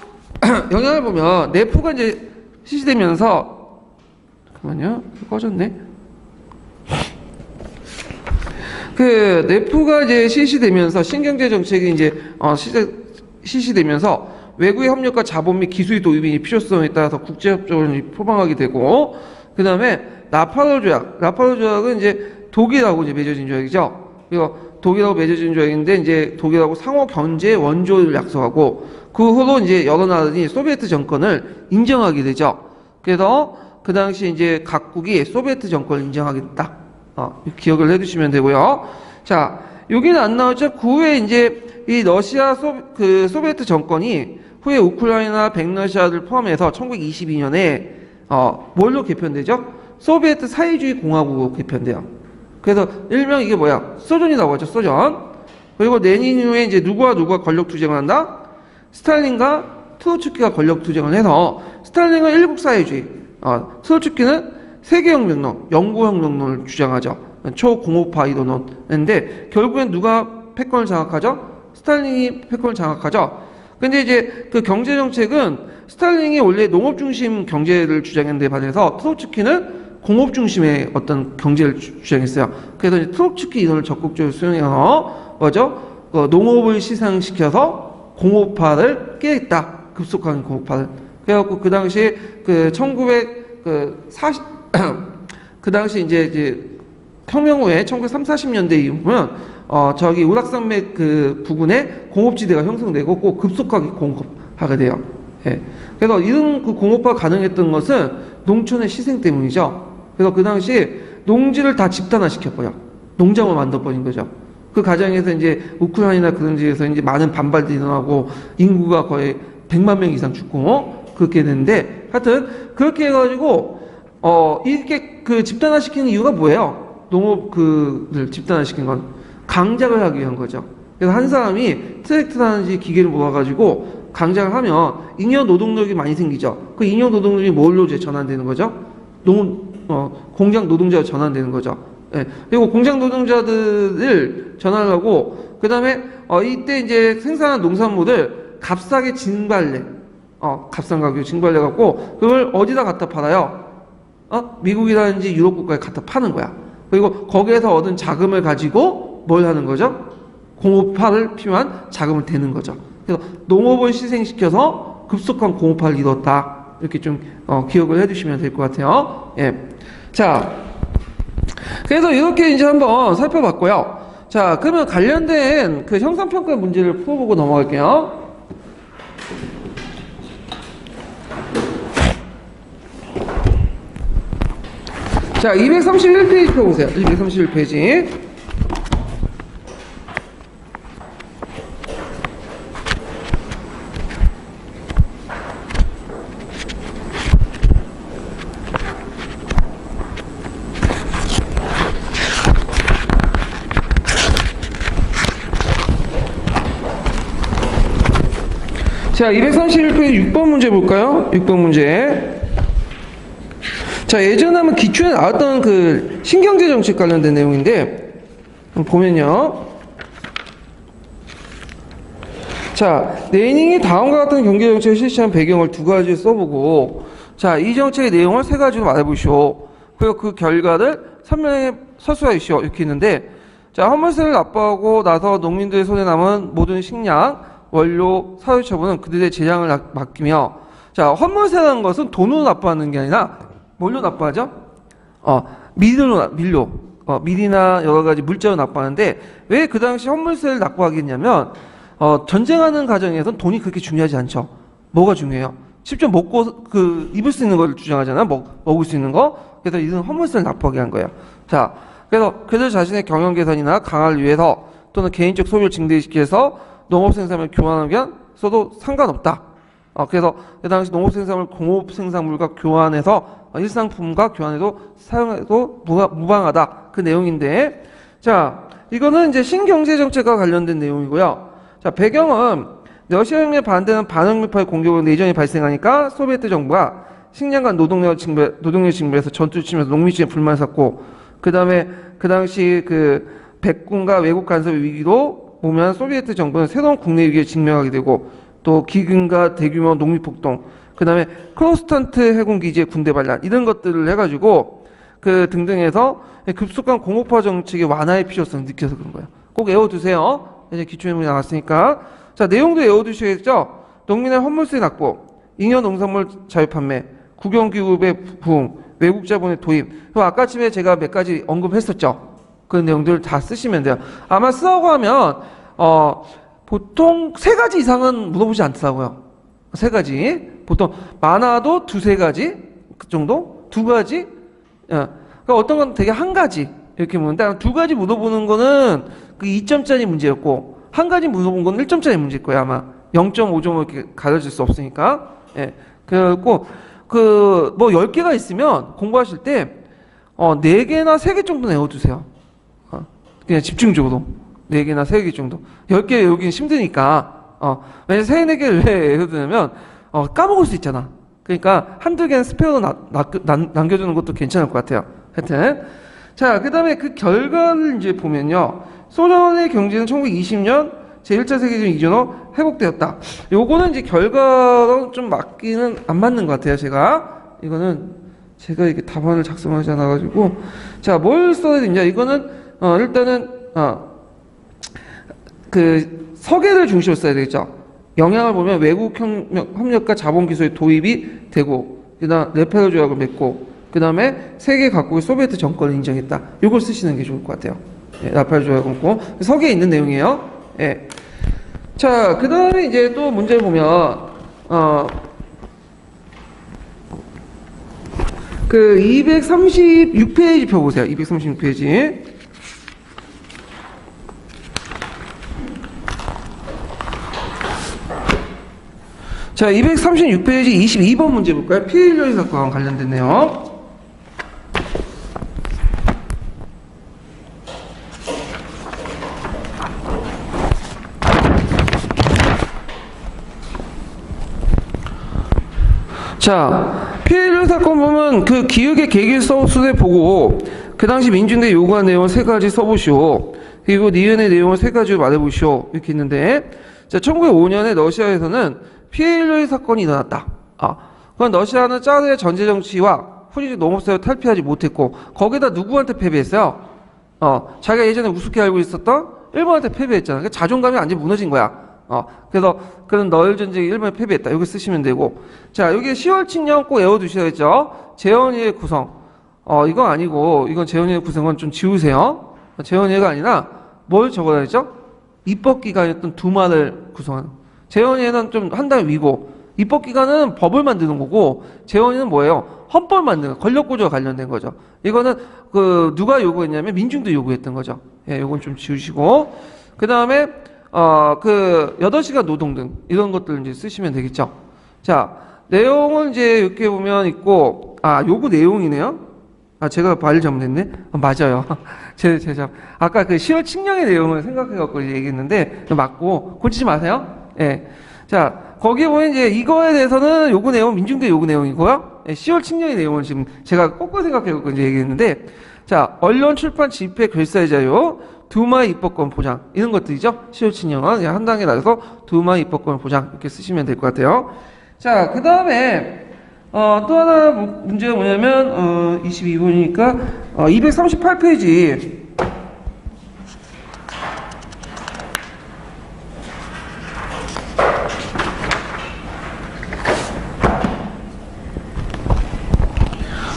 영향을 보면 내프가 이제 실시되면서, 잠깐만요, 꺼졌네. 그 내프가 이제 실시되면서 신경제 정책이 이제 실시되면서 외국의 협력과 자본 및 기술의 도입의 필요성에 따라서 국제협정을 표방하게 되고, 그 다음에 라파로 조약은 이제 독일하고 이제 맺어진 조약이죠. 그리고 독일하고 맺어진 조약인데 이제 독일하고 상호 견제 원조를 약속하고 그 후로 이제 여러 나라들이 소비에트 정권을 인정하게 되죠. 그래서 그 당시 이제 각국이 소비에트 정권을 인정하게 됐다. 기억을 해두시면 되고요. 자, 여기는 안 나오죠. 그 후에 이제 이 러시아 소비에트 정권이 후에 우크라이나, 백러시아를 포함해서 1922년에 뭘로 개편되죠? 소비에트 사회주의 공화국으로 개편돼요. 그래서 일명 이게 뭐야? 소련이라고 하죠. 소련. 그리고 레닌 이후에 이제 누구와 권력 투쟁을 한다? 스탈린과 트로츠키가 권력 투쟁을 해서 스탈린은 일국 사회주의, 트로츠키는 세계혁명론, 영구혁명론을 주장하죠. 초공업화 이론인데 결국엔 누가 패권을 장악하죠? 스탈린이 패권을 장악하죠. 근데 이제 그 경제정책은 스탈린이 원래 농업 중심 경제를 주장했는데 반해서 트로츠키는 공업 중심의 어떤 경제를 주장했어요. 그래서 이제 트로츠키 이론을 적극적으로 수용해서 농업을 시상시켜서 공업화를 깨겠다. 급속한 공업화를. 그래갖고 그 당시에 그 1940 그 당시 이제 혁명 후에 1930, 40년대 이후면 저기 우락산맥 그 부근에 공업지대가 형성되고 꼭 급속하게 공업하게 돼요. 예. 그래서 이런 그 공업화 가능했던 것은 농촌의 희생 때문이죠. 그래서 그 당시 농지를 다 집단화시켜버려. 농장을 만들어버린 거죠. 그 과정에서 이제 우크라이나 그런 지에서 이제 많은 반발들이 일어나고 인구가 거의 100만 명 이상 죽고 그렇게 됐는데 하여튼 그렇게 해가지고 이렇게 그 집단화시키는 이유가 뭐예요? 농업 그를 집단화시킨 건 강작을 하기 위한 거죠. 그래서 한 사람이 트랙터라든지 기계를 모아가지고 강작을 하면 잉여 노동력이 많이 생기죠. 그 잉여 노동력이 뭘로 이제 전환되는 거죠? 공장 노동자로 전환되는 거죠. 예. 그리고 공장 노동자들을 전환하고 그 다음에 이때 이제 생산한 농산물을 값싸게 징발래. 값싼 가격에 증발해갖고 그걸 어디다 갖다 팔아요? 미국이라든지 유럽 국가에 갖다 파는 거야. 그리고 거기에서 얻은 자금을 가지고 뭘 하는 거죠? 공업화를 필요한 자금을 대는 거죠. 그래서 농업을 희생시켜서 급속한 공업화를 이뤘다. 이렇게 좀 기억을 해두시면 될 것 같아요. 예. 자, 그래서 이렇게 이제 한번 살펴봤고요. 자, 그러면 관련된 그 형상평가 문제를 풀어보고 넘어갈게요. 자, 231페이지 펴보세요. 231페이지. 자, 231페이지 6번 문제 볼까요? 6번 문제. 자, 예전에 한번 기초에 나왔던 그 신경제 정책 관련된 내용인데, 보면요. 자, 네이닝이 다음과 같은 경제 정책을 실시한 배경을 두 가지 써보고, 자, 이 정책의 내용을 세 가지로 말해보시오. 그리고 그 결과를 설명에 서술하시오. 이렇게 있는데, 자, 화물세를 납부하고 나서 농민들의 손에 남은 모든 식량, 원료, 사유 처분은 그들의 재량을 맡기며, 자, 화물세라는 것은 돈으로 납부하는 게 아니라 뭘로 납부하죠? 밀로, 밀이나 여러 가지 물자로 납부하는데, 왜 그 당시 화물세를 납부하겠냐면, 전쟁하는 과정에서는 돈이 그렇게 중요하지 않죠. 뭐가 중요해요? 직접 먹고, 입을 수 있는 걸 주장하잖아요. 먹을 수 있는 거. 그래서 이런 화물세를 납부하게 한 거예요. 자, 그래서 그들 자신의 경영 개선이나 강화를 위해서 또는 개인적 소비를 증대시켜서 농업 생산을 교환하면 써도 상관없다. 그래서 그 당시 농업 생산물 공업 생산물과 교환해서 일상품과 교환해도 사용해도 무방하다. 그 내용인데, 자, 이거는 이제 신경제 정책과 관련된 내용이고요. 자, 배경은 러시아혁명에 반대하는 반혁명파의 공격으로 내전이 발생하니까 소비에트 정부가 식량과 노동력 징벌해서 전투를 치면서 농민층의 불만을 샀고, 그 다음에 그 당시 그 백군과 외국 간섭의 위기로 보면 소비에트 정부는 새로운 국내 위기에 직면하게 되고, 또 기근과 대규모 농민폭동, 그 다음에 크로스탄트 해군 기지의 군대 반란, 이런 것들을 해가지고 그 등등해서 급속한 공업화 정책의 완화의 필요성을 느껴서 그런 거예요. 꼭 외워두세요. 이제 기초의문이 나왔으니까. 자, 내용도 외워두셔야겠죠. 농민의 환물세 납부, 잉여 농산물 자유 판매, 국영기업의 부흥, 외국 자본의 도입. 아까 아침에 제가 몇 가지 언급했었죠. 그 내용들 다 쓰시면 돼요. 아마 쓰라고 하면 보통 세 가지 이상은 물어보지 않더라고요. 세 가지. 보통 많아도 두세 가지 그 정도? 두 가지? 그러니까 어떤 건 되게 한 가지 이렇게 물는데, 두 가지 물어보는 거는 그 2점짜리 문제였고, 한 가지 물어본 건 1점짜리 문제일 거예요. 아마 0.5점 이렇게 가려질 수 없으니까. 예. 그래갖고 뭐 10개가 있으면 공부하실 때 4개나 3개 정도 내어두세요. 그냥 집중적으로 4개나 3개 정도. 10개 외우기는 힘드니까. 왜냐면 3, 4개를 왜 외우냐면 까먹을 수 있잖아. 그러니까 한두 개는 스페어로 남겨주는 것도 괜찮을 것 같아요. 하여튼. 자, 그 다음에 그 결과를 이제 보면요. 소련의 경제는 1920년 제1차 세계대전 이전 후 회복되었다. 요거는 이제 결과랑 좀 맞기는 안 맞는 것 같아요. 이거는 제가 이게 답안을 작성하지 않아가지고. 자, 뭘 써야 되냐. 이거는 일단은 그 서계를 중심으로 써야 되겠죠. 영향을 보면 외국 협력과 자본기술의 도입이 되고, 그다음 레페르 조약을 맺고, 그 다음에 세계 각국의 소비에트 정권을 인정했다. 이걸 쓰시는 게 좋을 것 같아요. 예, 라팔 조약을 맺고 서계에 있는 내용이에요. 예. 자, 그 다음에 이제 또 문제를 보면 그 236페이지 펴보세요. 236페이지. 자, 236페이지 22번 문제 볼까요? 피해인력의 사건과 관련된 내용. 자, 피해인력 사건 보면 그 기획의 계기를 써수대 보고, 그 당시 민중대 요구한 내용을 3가지 써보시오. 그리고 니은의 내용을 3가지로 말해보시오. 이렇게 있는데, 자, 1905년에 러시아에서는 피해 인류 사건이 일어났다. 그건 러시아는 짜르의 전제 정치와 후리지 농업사회를 탈피하지 못했고 거기다 누구한테 패배했어요? 자기가 예전에 우습게 알고 있었던 일본한테 패배했잖아. 그러니까 자존감이 완전히 무너진 거야. 그래서 그런 너일 전쟁에 일본에 패배했다. 여기 쓰시면 되고. 자, 여기 10월 칙령 꼭 외워두셔야죠. 재원이의 구성. 이건 아니고, 이건 재원이의 구성은 좀 지우세요. 재원이가 아니라 뭘 적어야죠? 입법기관이었던 두마를 구성하는. 재원이는 좀 한 달 위고, 입법기관은 법을 만드는 거고, 재원이는 뭐예요? 헌법 만드는 거, 권력구조와 관련된 거죠. 이거는 누가 요구했냐면 민중도 요구했던 거죠. 예, 요건 좀 지우시고. 그 다음에 8시간 노동 등 이런 것들 이제 쓰시면 되겠죠. 자, 내용은 이제 이렇게 보면 있고, 요구 내용이네요. 제가 말 잘못했네? 맞아요. 제가 아까 그 10월 칙령의 내용을 생각해갖고 얘기했는데, 맞고, 고치지 마세요. 예. 자, 거기에 보면 이제 이거에 대해서는 요구 내용, 민중대 요구 내용이고요. 예, 10월 칙령의 내용을 지금 제가 거꾸로 생각해갖고 이제 얘기했는데, 자, 언론, 출판, 집회, 결사의 자유, 두마의 입법권 보장, 이런 것들이죠. 10월 칙령은 한 단계 낮아서 두마의 입법권 보장, 이렇게 쓰시면 될 것 같아요. 자, 그 다음에, 또 하나 문제가 뭐냐면, 22번이니까, 238페이지.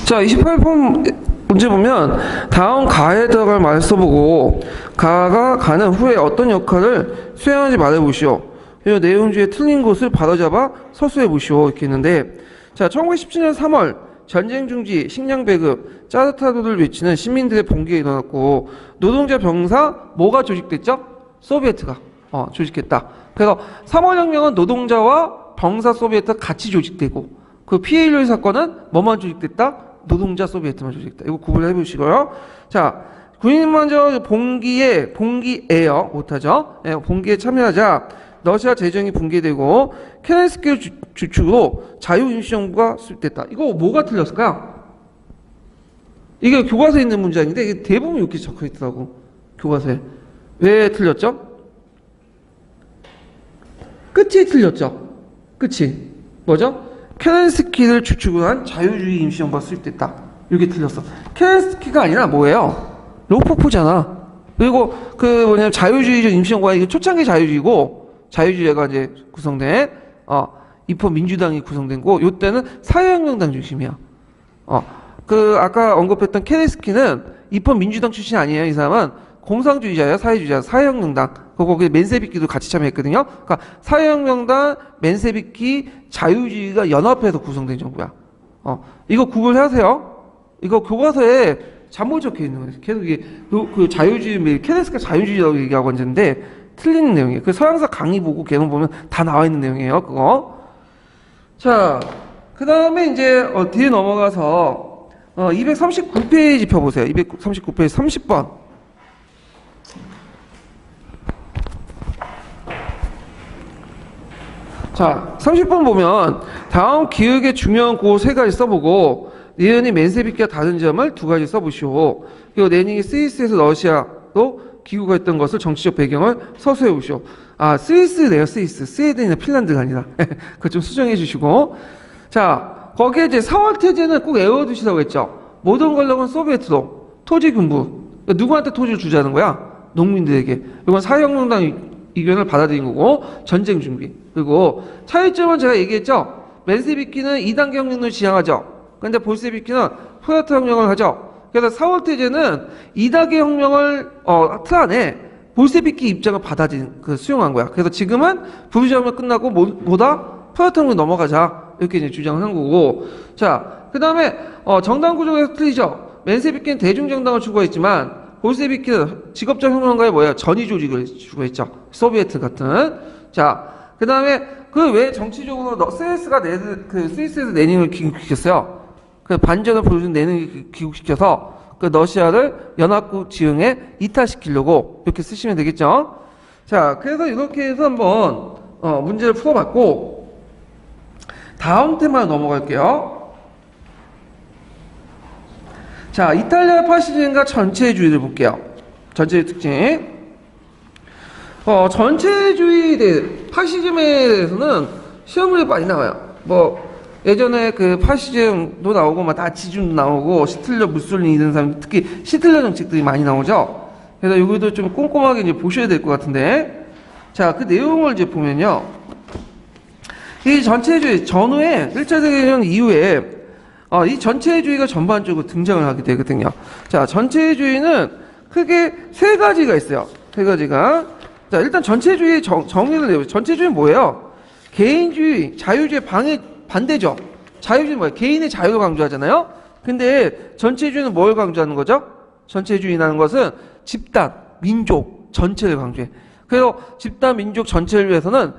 자, 28번 문제 보면 다음 가에 들어갈 말을 써보고 가가 가는 후에 어떤 역할을 수행하는지 말해보시오. 그리고 내용 중에 틀린 것을 바로잡아 서술해보시오. 이렇게 했는데, 자, 1917년 3월 전쟁 중지, 식량 배급, 짜르타도를 외치는 시민들의 봉기가 일어났고 노동자 병사 뭐가 조직됐죠? 소비에트가 조직했다. 그래서 3월 혁명은 노동자와 병사 소비에트가 같이 조직되고 그 피해 인류 사건은 뭐만 조직됐다? 노동자 소비에트만 조직됐다. 이거 구분해 보시고요. 자, 군인 먼저 봉기에요. 못하죠? 예, 봉기에 참여하자 러시아 재정이 붕괴되고 케렌스키 주축으로 자유임시정부가 수립됐다. 이거 뭐가 틀렸을까요? 이게 교과서에 있는 문장인데 이게 대부분 이렇게 적혀 있더라고. 교과서에. 왜 틀렸죠? 끝이 틀렸죠. 끝이. 뭐죠? 케렌스키를 주축으로 한 자유주의 임시정부가 수립됐다. 이게 틀렸어. 케렌스키가 아니라 뭐예요? 로포프잖아. 그리고 뭐냐면 자유주의적 임시정부가 이게 초창기 자유주의고 자유주의가 이제 구성된 입헌 민주당이 구성된 거. 요때는 사회혁명당 중심이야. 아까 언급했던 케렌스키는 입헌 민주당 출신 아니에요. 이 사람은 공산주의자예요. 사회주의자, 사회혁명당. 거기 맨세비키도 같이 참여했거든요. 그러니까 사회혁명당, 맨세비키, 자유주의가 연합해서 구성된 정부야. 이거 구분하세요. 이거 교과서에 잘못 적혀 있는 거예요. 계속 이게 그 자유주의, 케렌스키가 자유주의라고 얘기하고 있는데 틀린 내용이에요. 그 서양사 강의 보고 개론 보면 다 나와 있는 내용이에요. 그거. 자, 그 다음에 이제 뒤에 넘어가서 239페이지 펴보세요. 239페이지 30번. 자, 30번 보면 다음 기획의 중요한 구호 3가지 써보고 내년이 맨세비키와 다른 점을 2가지 써보시오. 그리고 내년이 스위스에서 러시아로 기구가 있던 것을 정치적 배경을 서술해 보시오. 스위스네요. 스웨덴이나 핀란드가 아니라. 그거 좀 수정해 주시고. 자, 거기에 이제 4월 태제는 꼭 외워두시라고 했죠. 모든 권력은 소비에트로 토지 군부. 그러니까 누구한테 토지를 주자는 거야? 농민들에게. 이건 사회혁명당 의견을 받아들인 거고 전쟁 준비. 그리고 차이점은 제가 얘기했죠. 맨세비키는 2단계 혁명을 지향하죠. 근데 볼세비키는 프로레타리아 혁명을 하죠. 그래서 4월 태제는 2단계 혁명을 틀 안에 볼세비키 입장을 받아들인 수용한 거야. 그래서 지금은 부르주아 혁명 끝나고 뭐다? 프로레타리아 혁명 넘어가자. 이렇게 이제 주장을 한 거고. 자, 그다음에 정당 구조에서 틀리죠. 맨세비키는 대중정당을 추구했지만 볼세비키는 직업적 혁명가의 뭐야? 전위 조직을 추구했죠. 소비에트 같은. 자, 그 다음에 그 외 정치적으로 스위스에서 레닌을 귀국시켰어요. 그 반전을 보여준 레닌을 귀국시켜서 그 러시아를 연합국 지형에 이탈시키려고 이렇게 쓰시면 되겠죠. 자, 그래서 이렇게 해서 한번 문제를 풀어봤고 다음 테마로 넘어갈게요. 자, 이탈리아 파시즘과 전체주의를 볼게요. 전체주의 특징. 전체주의 파시즘에 대해서는 시험물이 많이 나와요. 뭐 예전에 그 파시즘도 나오고 막 나치즘도 나오고 시틀러 무솔리니 이런 사람 특히 시틀러 정책들이 많이 나오죠. 그래서 여기도 좀 꼼꼼하게 이제 보셔야 될 것 같은데 자 그 내용을 이제 보면요. 이 전체주의 전후에 1차 세계대전 이후에 이 전체주의가 전반적으로 등장을 하게 되거든요. 자 전체주의는 크게 세 가지가 있어요. 세 가지가. 자 일단 전체주의 정의를 내보죠. 전체주의는 뭐예요? 개인주의, 자유주의 반대죠. 자유주의는 뭐예요? 개인의 자유를 강조하잖아요. 근데 전체주의는 뭘 강조하는 거죠? 전체주의라는 것은 집단, 민족 전체를 강조해. 그래서 집단, 민족 전체를 위해서는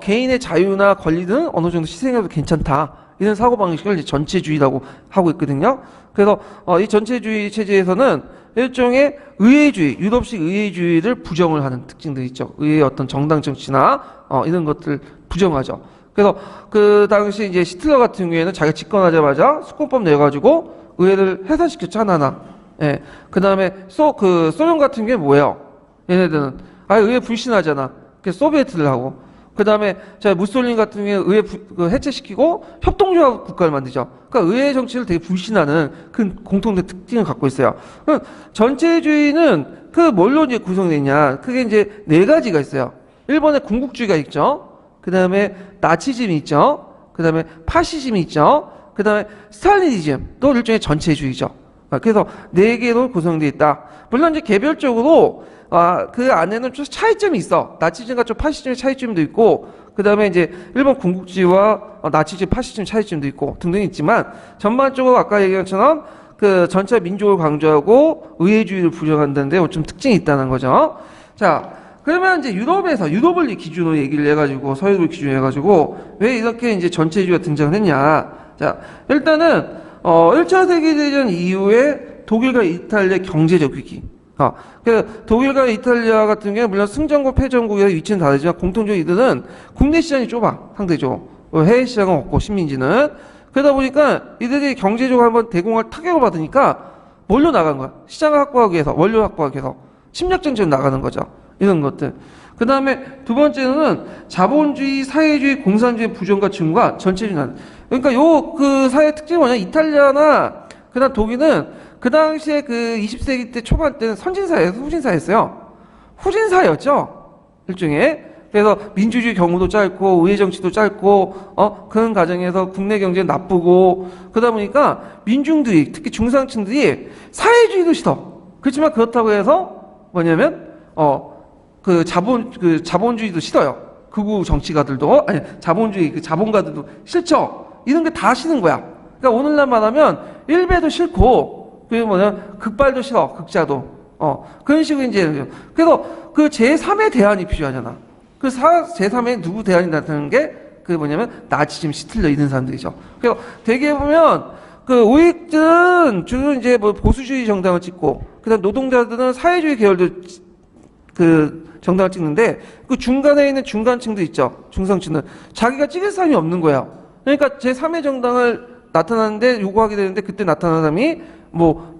개인의 자유나 권리는 어느 정도 희생해도 괜찮다. 이런 사고방식을 이제 전체주의라고 하고 있거든요. 그래서 이 전체주의 체제에서는 일종의 의회주의, 유럽식 의회주의를 부정을 하는 특징들이 있죠. 의회의 어떤 정당 정치나 이런 것들 부정하죠. 그래서 그 당시 이제 히틀러 같은 경우에는 자기가 집권하자마자 수권법 내가지고 의회를 해산시켰죠, 하나하나. 예. 그 다음에 소련 같은 게 뭐예요? 얘네들은 의회 불신하잖아. 그래서 소비에트를 하고. 그 다음에 무솔리니 같은 경우에 의회 해체시키고 협동조합 국가를 만들죠. 그러니까 의회 정치를 되게 불신하는 그 공통된 특징을 갖고 있어요. 전체주의는 그 뭘로 이제 구성되냐? 크게 이제 네 가지가 있어요. 일본의 군국주의가 있죠. 그 다음에 나치즘이 있죠. 그 다음에 파시즘이 있죠. 그 다음에 스탈리니즘도 일종의 전체주의죠. 그래서 네 개로 구성되어 있다. 물론 이제 개별적으로 그 안에는 좀 차이점이 있어. 나치즘과 좀 파시즘의 차이점도 있고, 그 다음에 이제 일본 군국주의와 나치즘, 파시즘 차이점도 있고 등등 있지만 전반적으로 아까 얘기한 것처럼 그 전체 민족을 강조하고 의회주의를 부정한다는데 좀 특징이 있다는 거죠. 자, 그러면 이제 유럽을 기준으로 얘기를 해가지고 서유럽을 기준으로 해가지고 왜 이렇게 이제 전체주의가 등장을 했냐? 자, 일단은 1차 세계대전 이후에 독일과 이탈리아의 경제적 위기. 그 독일과 이탈리아 같은 경우는 물론 승전국, 패전국의 위치는 다르지만 공통적인 이들은 국내 시장이 좁아, 상대적으로. 해외 시장은 없고, 식민지는. 그러다 보니까 이들이 경제적으로 한번 대공을 타격을 받으니까 뭘로 나간 거야? 시장을 확보하기 위해서, 원료를 확보하기 위해서. 침략정책으로 나가는 거죠. 이런 것들. 그 다음에 두 번째는 자본주의, 사회주의, 공산주의 부정과 증오가 전체주의. 그러니까 그 사회 특징이 뭐냐? 이탈리아나 그다음 독일은 그 당시에 그 20세기 때 초반 때는 선진사회에서 후진사였어요. 후진사였죠. 일종의. 그래서 민주주의 경우도 짧고 의회 정치도 짧고 그런 과정에서 국내 경제는 나쁘고 그러다 보니까 민중들이 특히 중상층들이 사회주의도 싫어. 그렇지만 그렇다고 해서 뭐냐면 자본주의도 싫어요. 극우 정치가들도 아니 자본주의 그 자본가들도 싫죠. 이런 게 다 싫은 거야. 그러니까 오늘날 말하면 일배도 싫고 그게 뭐냐 극발도 싫어. 극자도 그런 식으로 이제 그래서 그 제3의 대안이 필요하잖아. 그 제3의 누구 대안이 나타나는 게 그 뭐냐면 나치즘, 시틀러 이런 사람들이죠. 그래서 되게 보면 그 우익들은 주로 이제 뭐 보수주의 정당을 찍고 그다음 노동자들은 사회주의 계열도 그 정당을 찍는데 그 중간에 있는 중간층도 있죠. 중상층은 자기가 찍을 사람이 없는 거야. 그러니까 제3의 정당을 나타나는데 요구하게 되는데 그때 나타나는 사람이 뭐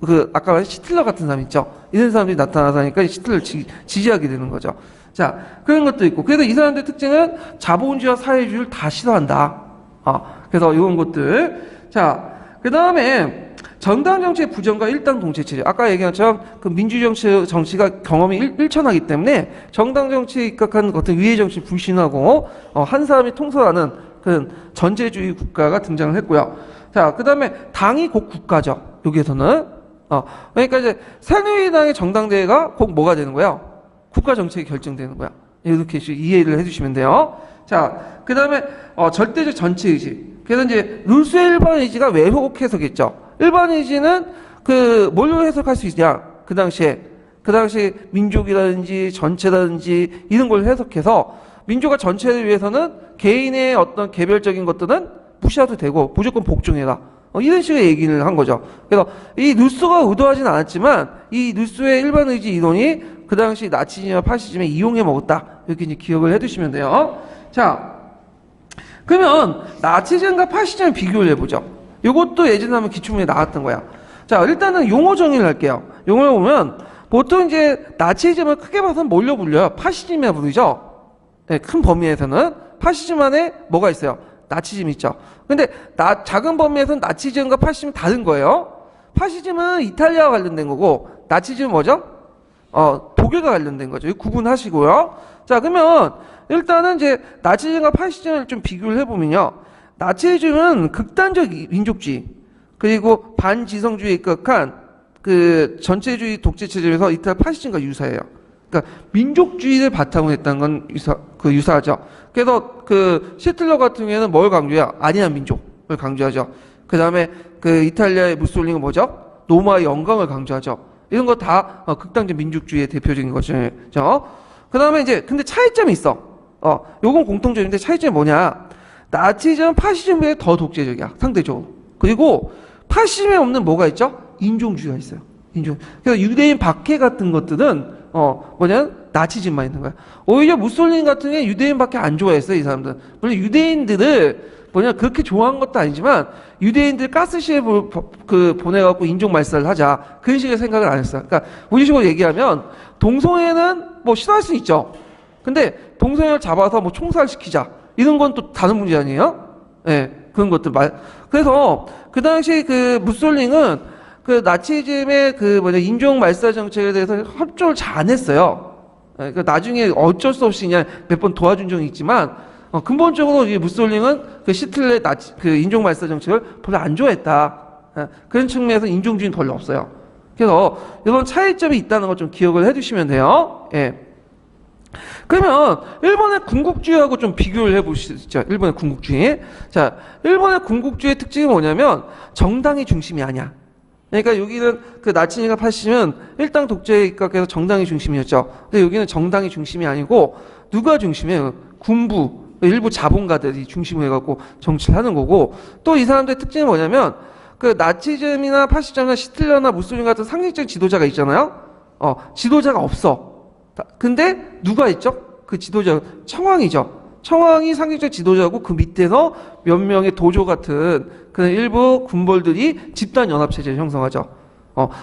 그 아까 말한 시틀러 같은 사람 있죠. 이런 사람들이 나타나니까 시틀러를 지지하게 되는 거죠. 자 그런 것도 있고 그래서 이 사람들의 특징은 자본주의와 사회주의를 다 싫어한다. 그래서 이런 것들. 자 그 다음에 정당 정치의 부정과 일당 동체 체제. 아까 얘기한 것처럼 그 민주주의 정치가 경험이 일천하기 때문에 정당 정치에 입각한 어떤 위의 정치 불신하고 한 사람이 통솔하는 그런 전제주의 국가가 등장을 했고요. 자, 그 다음에 당이 곧 국가죠. 여기에서는. 그러니까 이제 새누리당의 전당대회가 곧 뭐가 되는 거예요? 국가 정책이 결정되는 거야. 이렇게 이해를 해주시면 돼요. 자, 그 다음에 절대적 전체 의지. 그래서 이제 루스의 일반 의지가 왜곡 해석했죠. 일반 의지는 그 뭘로 해석할 수 있냐? 그 당시 민족이라든지 전체라든지 이런 걸 해석해서 민족과 전체를 위해서는 개인의 어떤 개별적인 것들은 무시해도 되고 무조건 복종해라. 이런 식의 얘기를 한 거죠. 그래서 이 루소가 의도하진 않았지만 이 루소의 일반 의지 이론이 그 당시 나치즘이나 파시즘에 이용해 먹었다. 이렇게 이제 기억을 해두시면 돼요. 자, 그러면 나치즘과 파시즘을 비교를 해보죠. 이것도 예전에 한번 기출문에 나왔던 거야. 자, 일단은 용어 정의를 할게요. 용어를 보면 보통 이제 나치즘을 크게 봐서는 뭘로 불려요? 파시즘이라 부르죠. 네, 큰 범위에서는 파시즘 안에 뭐가 있어요? 나치즘 있죠. 근데 작은 범위에서는 나치즘과 파시즘이 다른 거예요. 파시즘은 이탈리아와 관련된 거고 나치즘은 뭐죠? 독일과 관련된 거죠. 이거 구분하시고요. 자, 그러면 일단은 이제 나치즘과 파시즘을 좀 비교를 해보면요. 나치즘은 극단적 민족주의 그리고 반지성주의에 입각한 그 전체주의 독재 체제에서 이탈리아 파시즘과 유사해요. 그러니까 민족주의를 바탕으로 했다는 건 유사하죠. 그래서 그 시틀러 같은 경우에는 뭘 강조해요? 아니한 민족을 강조하죠. 그 다음에 그 이탈리아의 무솔리니는 뭐죠? 로마의 영광을 강조하죠. 이런 거 다 극단적 민족주의의 대표적인 거죠. 그 다음에 이제 근데 차이점이 있어. 요건 공통점인데 차이점이 뭐냐? 나치즘은 파시즘에 더 독재적이야. 상대적으로. 그리고 파시즘에 없는 뭐가 있죠? 인종주의가 있어요. 그래서 유대인 박해 같은 것들은 뭐냐면 나치즘만 있는 거야. 오히려 무솔리니 같은 게 유대인밖에 안 좋아했어요, 이 사람들. 물론 유대인들을 그렇게 좋아한 것도 아니지만 유대인들 가스시에 보내갖고 인종 말살을 하자 그런 식의 생각을 안 했어요. 그러니까 우리 식으로 얘기하면 동성애는 뭐 싫어할 수 있죠. 근데 동성애를 잡아서 뭐 총살시키자 이런 건 또 다른 문제 아니에요? 예, 그런 것들 그래서 그 당시 그 무솔링은 그 나치즘의 인종 말살 정책에 대해서 협조를 잘 안 했어요. 예, 그러니까 나중에 어쩔 수 없이 그냥 몇 번 도와준 적이 있지만 근본적으로 이 무솔링은 그 시틀레 그 인종 말살 정책을 별로 안 좋아했다. 예, 그런 측면에서 인종주의는 별로 없어요. 그래서 이런 차이점이 있다는 걸 좀 기억을 해두시면 돼요. 예. 그러면 일본의 군국주의하고 좀 비교를 해보시죠. 일본의 군국주의. 자, 일본의 군국주의의 특징이 뭐냐면 정당이 중심이 아니야. 그러니까 여기는 그 나치즘과 파시즘은 일당 독재에 입각해서 정당이 중심이었죠. 근데 여기는 정당이 중심이 아니고 누가 중심이에요? 군부, 일부 자본가들이 중심으로 해갖고 정치를 하는 거고 또 이 사람들의 특징은 뭐냐면 그 나치즘이나 파시즘이나 시틀러나 무솔리니 같은 상징적 지도자가 있잖아요. 지도자가 없어. 근데 누가 있죠? 그 지도자 청왕이죠. 청왕이 상징적 지도자고 그 밑에서 몇 명의 도조 같은 그런 일부 군벌들이 집단 연합 체제를 형성하죠.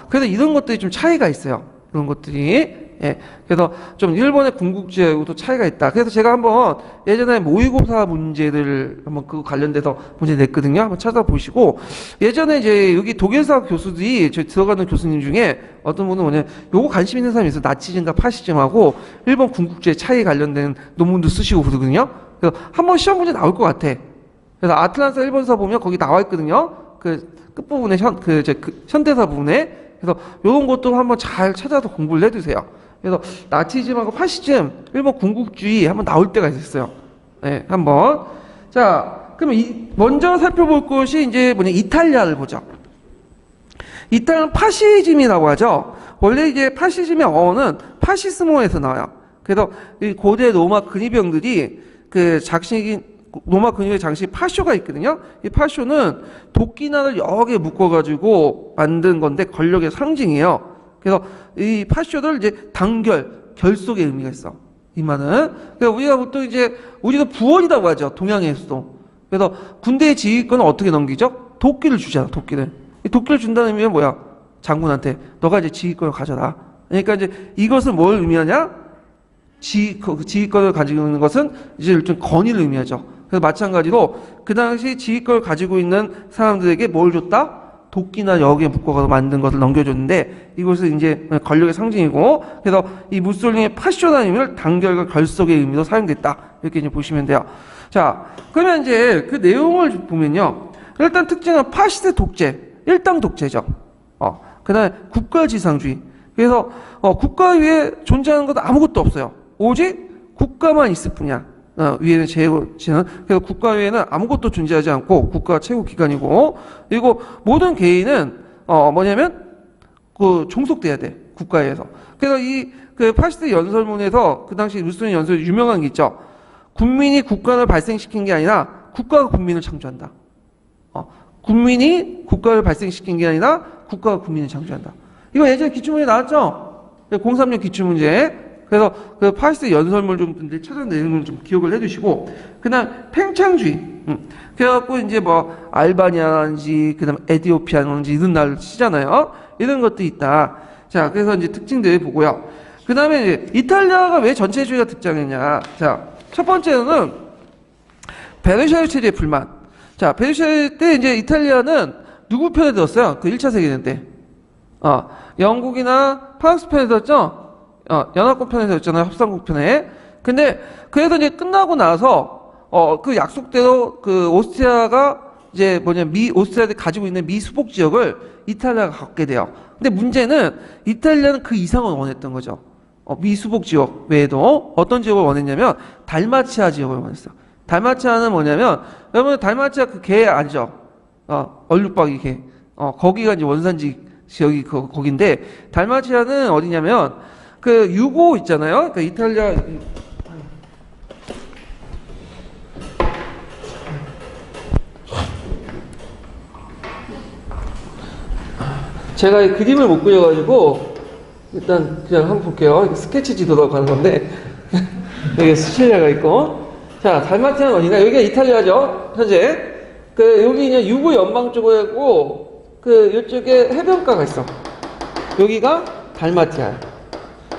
그래서 이런 것들이 좀 차이가 있어요. 이런 것들이. 예. 그래서 좀 일본의 군국주의하고도 차이가 있다. 그래서 제가 한번 예전에 모의고사 문제들 한번 그거 관련돼서 문제 냈거든요. 한번 찾아보시고 예전에 이제 여기 독일사 교수들이 저 들어가는 교수님 중에 어떤 분은 뭐냐 요거 관심 있는 사람이 있어요. 나치즘과 파시즘하고 일본 군국주의 차이 관련된 논문도 쓰시고 그러거든요. 그래서 한번 시험 문제 나올 것 같아. 그래서 아틀란타 일본사 보면 거기 나와 있거든요. 그 끝부분에 현대사 부분에. 그래서 요런 것도 한번 잘 찾아서 공부를 해두세요. 그래서 나치즘하고 파시즘, 일본 군국주의 한번 나올 때가 있었어요. 네, 한번. 자, 그러면 먼저 살펴볼 것이 이제 이탈리아를 보죠. 이탈리아는 파시즘이라고 하죠. 원래 이제 파시즘의 어원은 파시스모에서 나와요. 그래서 이 고대 로마 근위병들이 로마 근위의 장식 파쇼가 있거든요. 이 파쇼는 도끼날을 여러 개 묶어가지고 만든 건데 권력의 상징이에요. 그래서 이 파쇼를 이제 결속의 의미가 있어. 이 말은. 그래서 우리가 보통 우리도 부원이라고 하죠. 동양에서도. 그래서 군대의 지휘권을 어떻게 넘기죠? 도끼를 주잖아, 도끼를. 이 도끼를 준다는 의미는 뭐야? 장군한테. 너가 이제 지휘권을 가져라. 그러니까 이제 이것은 뭘 의미하냐? 지휘권을 가지고 있는 것은 이제 일종 권위를 의미하죠. 그래서 마찬가지로 그 당시 지휘권을 가지고 있는 사람들에게 뭘 줬다? 도끼나 여기에 묶어서 만든 것을 넘겨줬는데 이것은 이제 권력의 상징이고 그래서 이 무솔리니의 파쇼라는 의미를 단결과 결속의 의미로 사용됐다 이렇게 이제 보시면 돼요. 자, 그러면 이제 그 내용을 보면요. 일단 특징은 파시스트 독재, 일당 독재죠. 그다음에 국가지상주의. 그래서 국가 위에 존재하는 것도 아무것도 없어요. 오직 국가만 있을 뿐이야. 위에는 제국지는 그래서 국가 외에는 아무것도 존재하지 않고 국가가 최고 기관이고 그리고 모든 개인은 뭐냐면 종속돼야 돼 국가에서. 그래서 그 파시스트 연설문에서 그 당시 루스는 연설 유명한 게 있죠. 국민이 국가를 발생시킨 게 아니라 국가가 국민을 창조한다. 국민이 국가를 발생시킨 게 아니라 국가가 국민을 창조한다. 이거 예전에 기출문제 나왔죠. 03년 기출문제. 그래서 그 파시스트 연설문 좀 찾아내는 좀 기억을 해두시고, 그다음 팽창주의. 그래갖고 이제 알바니아인지 그다음 에티오피아인지 이런 나라를 치잖아요. 이런 것도 있다. 자, 그래서 이제 특징들 보고요. 그다음에 이제 이탈리아가 왜 전체주의가 등장했냐. 자, 첫 번째는 베네시아 체제의 불만. 자, 베네시아 때 이제 이탈리아는 누구 편에 들었어요? 그 1차 세계대전 때. 영국이나 프랑스 편에 들었죠? 연합국 편에 들었잖아요. 협상국 편에. 근데 그래서 이제 끝나고 나서 그 약속대로 그 오스트리아가 이제 오스트리아가 가지고 있는 미 수복 지역을 이탈리아가 갖게 돼요. 근데 문제는 이탈리아는 그 이상을 원했던 거죠. 미 수복 지역 외에도 어떤 지역을 원했냐면 달마치아 지역을 원했어요. 달마치아는 뭐냐면 여러분 달마치아 그 개 알죠? 얼룩박이 개. 거기가 이제 원산지 지역이 거긴데 달마치아는 어디냐면 그 유고 있잖아요. 그러니까 이탈리아 제가 이 그림을 못 그려가지고 일단 그냥 한번 볼게요. 스케치 지도라고 가는 건데 여기 시칠리아가 있고 자 달마티아는 어디가 여기가 이탈리아죠 현재 그 여기 그냥 유구 연방 쪽에 있고 그 이쪽에 해변가가 있어 여기가 달마티아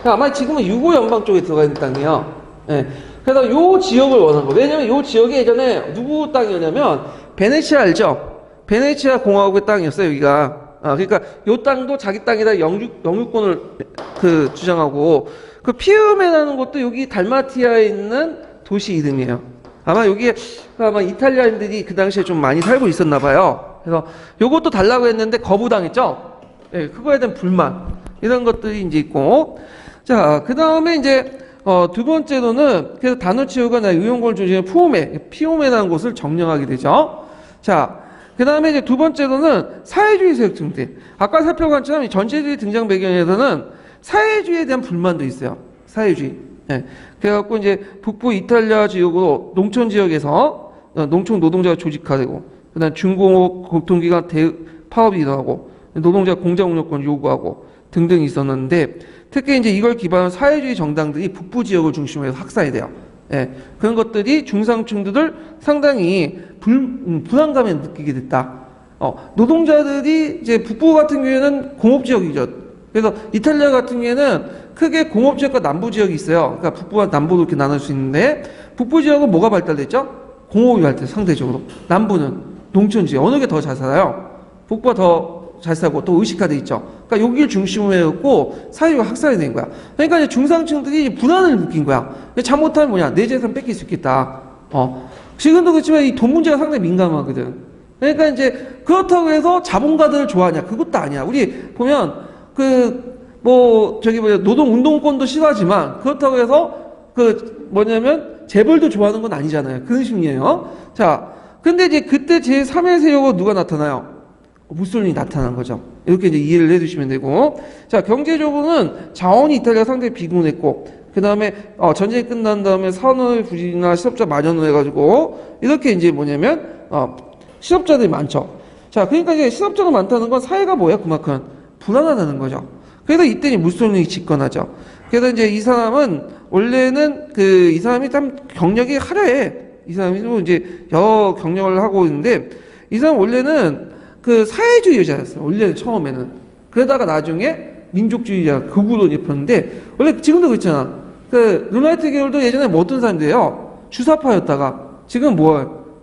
아마 지금은 유고 연방 쪽에 들어가 있는 땅이에요. 네. 그래서 요 지역을 원한 거 왜냐면 요 지역이 예전에 누구 땅이었냐면 베네치아 알죠? 베네치아 공화국의 땅이었어요 여기가. 그러니까 요 땅도 자기 땅이다 영유권을 그 주장하고 그 피우메라는 것도 여기 달마티아에 있는 도시 이름이에요. 아마 여기에 아마 이탈리아인들이 그 당시에 좀 많이 살고 있었나 봐요. 그래서 요것도 달라고 했는데 거부당했죠. 네, 그거에 대한 불만 이런 것들이 이제 있고 자 그 다음에 이제 두 번째로는 그래서 다누치오가 의용권 조직의 피오메라는 곳을 점령하게 되죠. 자. 그 다음에 이제 두 번째로는 사회주의 세력 증대. 아까 살펴본 것처럼 전체주의 등장 배경에서는 사회주의에 대한 불만도 있어요. 사회주의. 네. 그래갖고 이제 북부 이탈리아 지역으로 농촌 지역에서 농촌 노동자가 조직화되고, 그 다음 중공업 공통기관 파업이 일어나고, 노동자 공장 운영권 요구하고 등등이 있었는데, 특히 이제 이걸 기반으로 사회주의 정당들이 북부 지역을 중심으로 해서 확산이 돼요. 예, 그런 것들이 중상층들을 상당히 불안감에 느끼게 됐다. 노동자들이 이제 북부 같은 경우에는 공업 지역이죠. 그래서 이탈리아 같은 경우에는 크게 공업 지역과 남부 지역이 있어요. 그러니까 북부와 남부로 이렇게 나눌 수 있는데 북부 지역은 뭐가 발달됐죠? 공업이 발달 상대적으로. 남부는 농촌 지역. 어느 게 더 잘 살아요? 북부가 더 잘 살고 또 의식화돼 있죠. 그러니까 여기를 중심으로 해갖고 사회가 확산이 된 거야. 그러니까 이제 중상층들이 불안을 느낀 거야. 잘못하면 뭐냐? 내 재산 뺏길 수 있겠다. 지금도 그렇지만 이 돈 문제가 상당히 민감하거든. 그러니까 이제 그렇다고 해서 자본가들을 좋아하냐? 그것도 아니야. 우리 보면 노동 운동권도 싫어하지만 그렇다고 해서 재벌도 좋아하는 건 아니잖아요. 그런 심리예요. 자, 근데 이제 그때 제3의 세력으로 누가 나타나요? 무솔린이 나타난 거죠. 이렇게 이제 이해를 해두시면 되고. 자, 경제적으로는 자원이 이탈리아가 상당히 비곤했고, 그 다음에, 전쟁이 끝난 다음에 산업의 부진이나 실업자 만연을 해가지고, 이렇게 이제 실업자들이 많죠. 자, 그러니까 이제 실업자가 많다는 건 사회가 뭐야? 그만큼 불안하다는 거죠. 그래서 이때는 무솔린이 집권하죠. 그래서 이제 이 사람은, 원래는 이 사람이 참 경력이 화려해. 이 사람이 또 이제 여러 경력을 하고 있는데, 이 사람 원래는 사회주의자였어요. 원래는 처음에는. 그러다가 나중에 민족주의자 극우로 입혔는데 원래 지금도 그렇잖아. 르나이트 계열도 예전에 어떤 사람들이에요? 주사파였다가 지금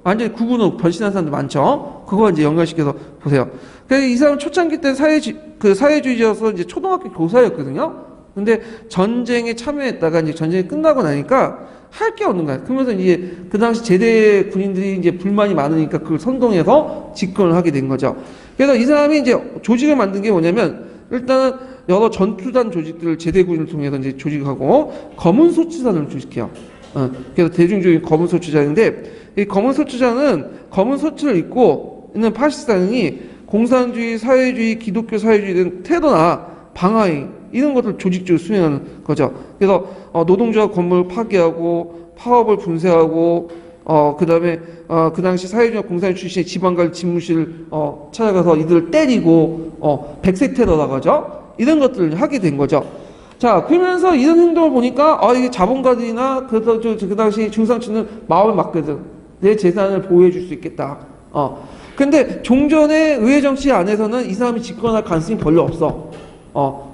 완전히 극우로 변신한 사람들 많죠. 그거 이제 연관시켜서 보세요. 그래서 이 사람은 초창기 때 사회주의자여서 이제 초등학교 교사였거든요. 근데 전쟁에 참여했다가 이제 전쟁이 끝나고 나니까 할 게 없는 거야. 그러면서 이제 그 당시 제대 군인들이 이제 불만이 많으니까 그걸 선동해서 집권을 하게 된 거죠. 그래서 이 사람이 이제 조직을 만든 게 뭐냐면 일단은 여러 전투단 조직들을 제대 군인을 통해서 이제 조직하고 검은 소추단을 조직해요. 그래서 대중적인 검은 소추단인데 이 검은 소추단은 검은 소추를 입고 있는 파시스단이 공산주의, 사회주의, 기독교 사회주의 등 태도나 방화행 이런 것들 조직적으로 수행하는 거죠. 그래서 노동조합 건물을 파괴하고 파업을 분쇄하고 그다음에 그 당시 사회주의 공산 출신의 지방관리 집무실을 찾아가서 이들을 때리고 백색 테러라고 하죠. 이런 것들을 하게 된 거죠. 자, 그러면서 이런 행동을 보니까 이게 자본가들이나 그 당시 중상층은 마음을 맞거든. 내 재산을 보호해 줄 수 있겠다. 근데 종전의 의회 정치 안에서는 이 사람이 집권할 가능성이 별로 없어.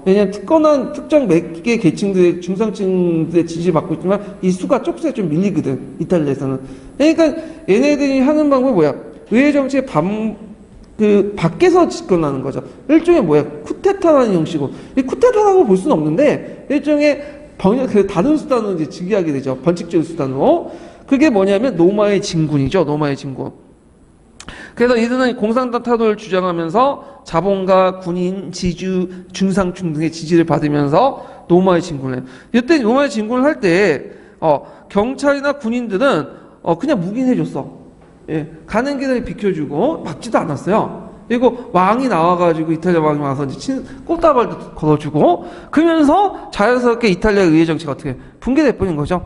왜냐면 특권한 특정 몇 개 계층들의 중상층들의 지지를 받고 있지만 이 수가 쪽수에 좀 밀리거든, 이탈리아에서는. 그러니까 얘네들이 하는 방법이 뭐야? 의회 정치의 밖에서 집권하는 거죠. 일종의 뭐야? 쿠데타라는 형식으로. 이 쿠데타라고 볼 수는 없는데 일종의 다른 수단으로 이제 즉위하게 되죠. 번칙적인 수단으로. 그게 뭐냐면 노마의 진군이죠. 노마의 진군. 그래서 이들은 공산당 타도를 주장하면서 자본가, 군인, 지주, 중상층 등의 지지를 받으면서 노마의 진군을 해요. 이때 노마의 진군을 할 때 경찰이나 군인들은 그냥 묵인해줬어. 예, 가는 길을 비켜주고 막지도 않았어요. 그리고 왕이 나와가지고 이탈리아 왕이 와서 이제 꽃다발도 걸어주고 그러면서 자연스럽게 이탈리아 의회 정치가 어떻게 붕괴될 뿐인 거죠.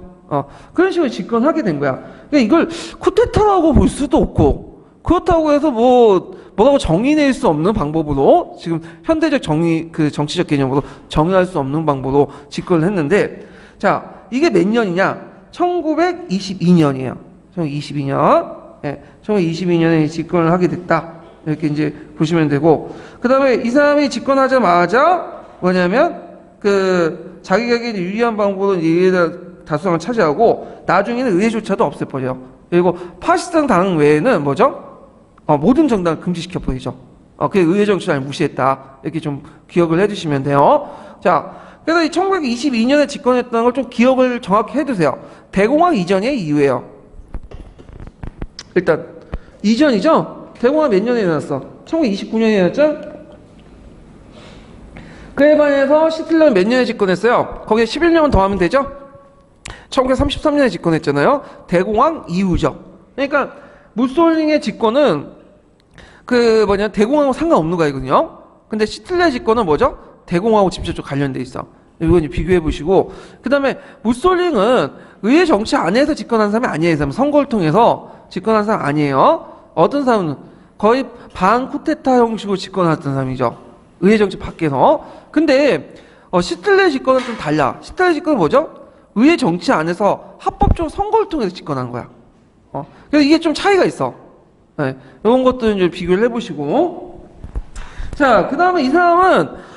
그런 식으로 집권하게 된 거야. 그러니까 이걸 쿠데타라고 볼 수도 없고 그렇다고 해서 뭐라고 정의낼 수 없는 방법으로 지금 현대적 정치적 개념으로 정의할 수 없는 방법으로 집권을 했는데 자 이게 몇 년이냐? 1922년이에요. 1922년. 예, 1922년에 집권을 하게 됐다. 이렇게 이제 보시면 되고, 그 다음에 이 사람이 집권하자마자 뭐냐면, 자기에게 유리한 방법으로 의회 다수당을 차지하고, 나중에는 의회조차도 없애버려요. 그리고 파시스트 당 외에는 뭐죠? 모든 정당을 금지시켜버리죠. 그게 의회 정치를 무시했다. 이렇게 좀 기억을 해두시면 돼요. 자, 그래서 이 1922년에 집권했다는 걸 좀 기억을 정확히 해두세요. 대공황 이전이에요, 이후에요? 일단 이전이죠. 대공황 몇 년에 일어났어? 1929년에 일어났죠. 그에 반해서 시틀러는 몇 년에 집권했어요? 거기에 11년만 더하면 되죠. 1933년에 집권했잖아요. 대공황 이후죠. 그러니까 무솔리니의 집권은 대공황하고 상관없는 거거든요. 근데 시틀러의 집권은 뭐죠? 대공황하고 직접적으로 관련돼 있어. 이거 이제 비교해 보시고, 그 다음에 무솔링은 의회 정치 안에서 집권한 사람이 아니에요. 선거를 통해서 집권한 사람 아니에요. 어떤 사람은 거의 반쿠데타 형식으로 집권했던 사람이죠. 의회 정치 밖에서. 근데 시틀레의 집권은 좀 달라. 시틀레의 집권은 뭐죠? 의회 정치 안에서 합법적으로 선거를 통해서 집권한 거야. 그래서 이게 좀 차이가 있어. 네, 이런 것들은 좀 비교를 해보시고. 자, 그 다음에 이 사람은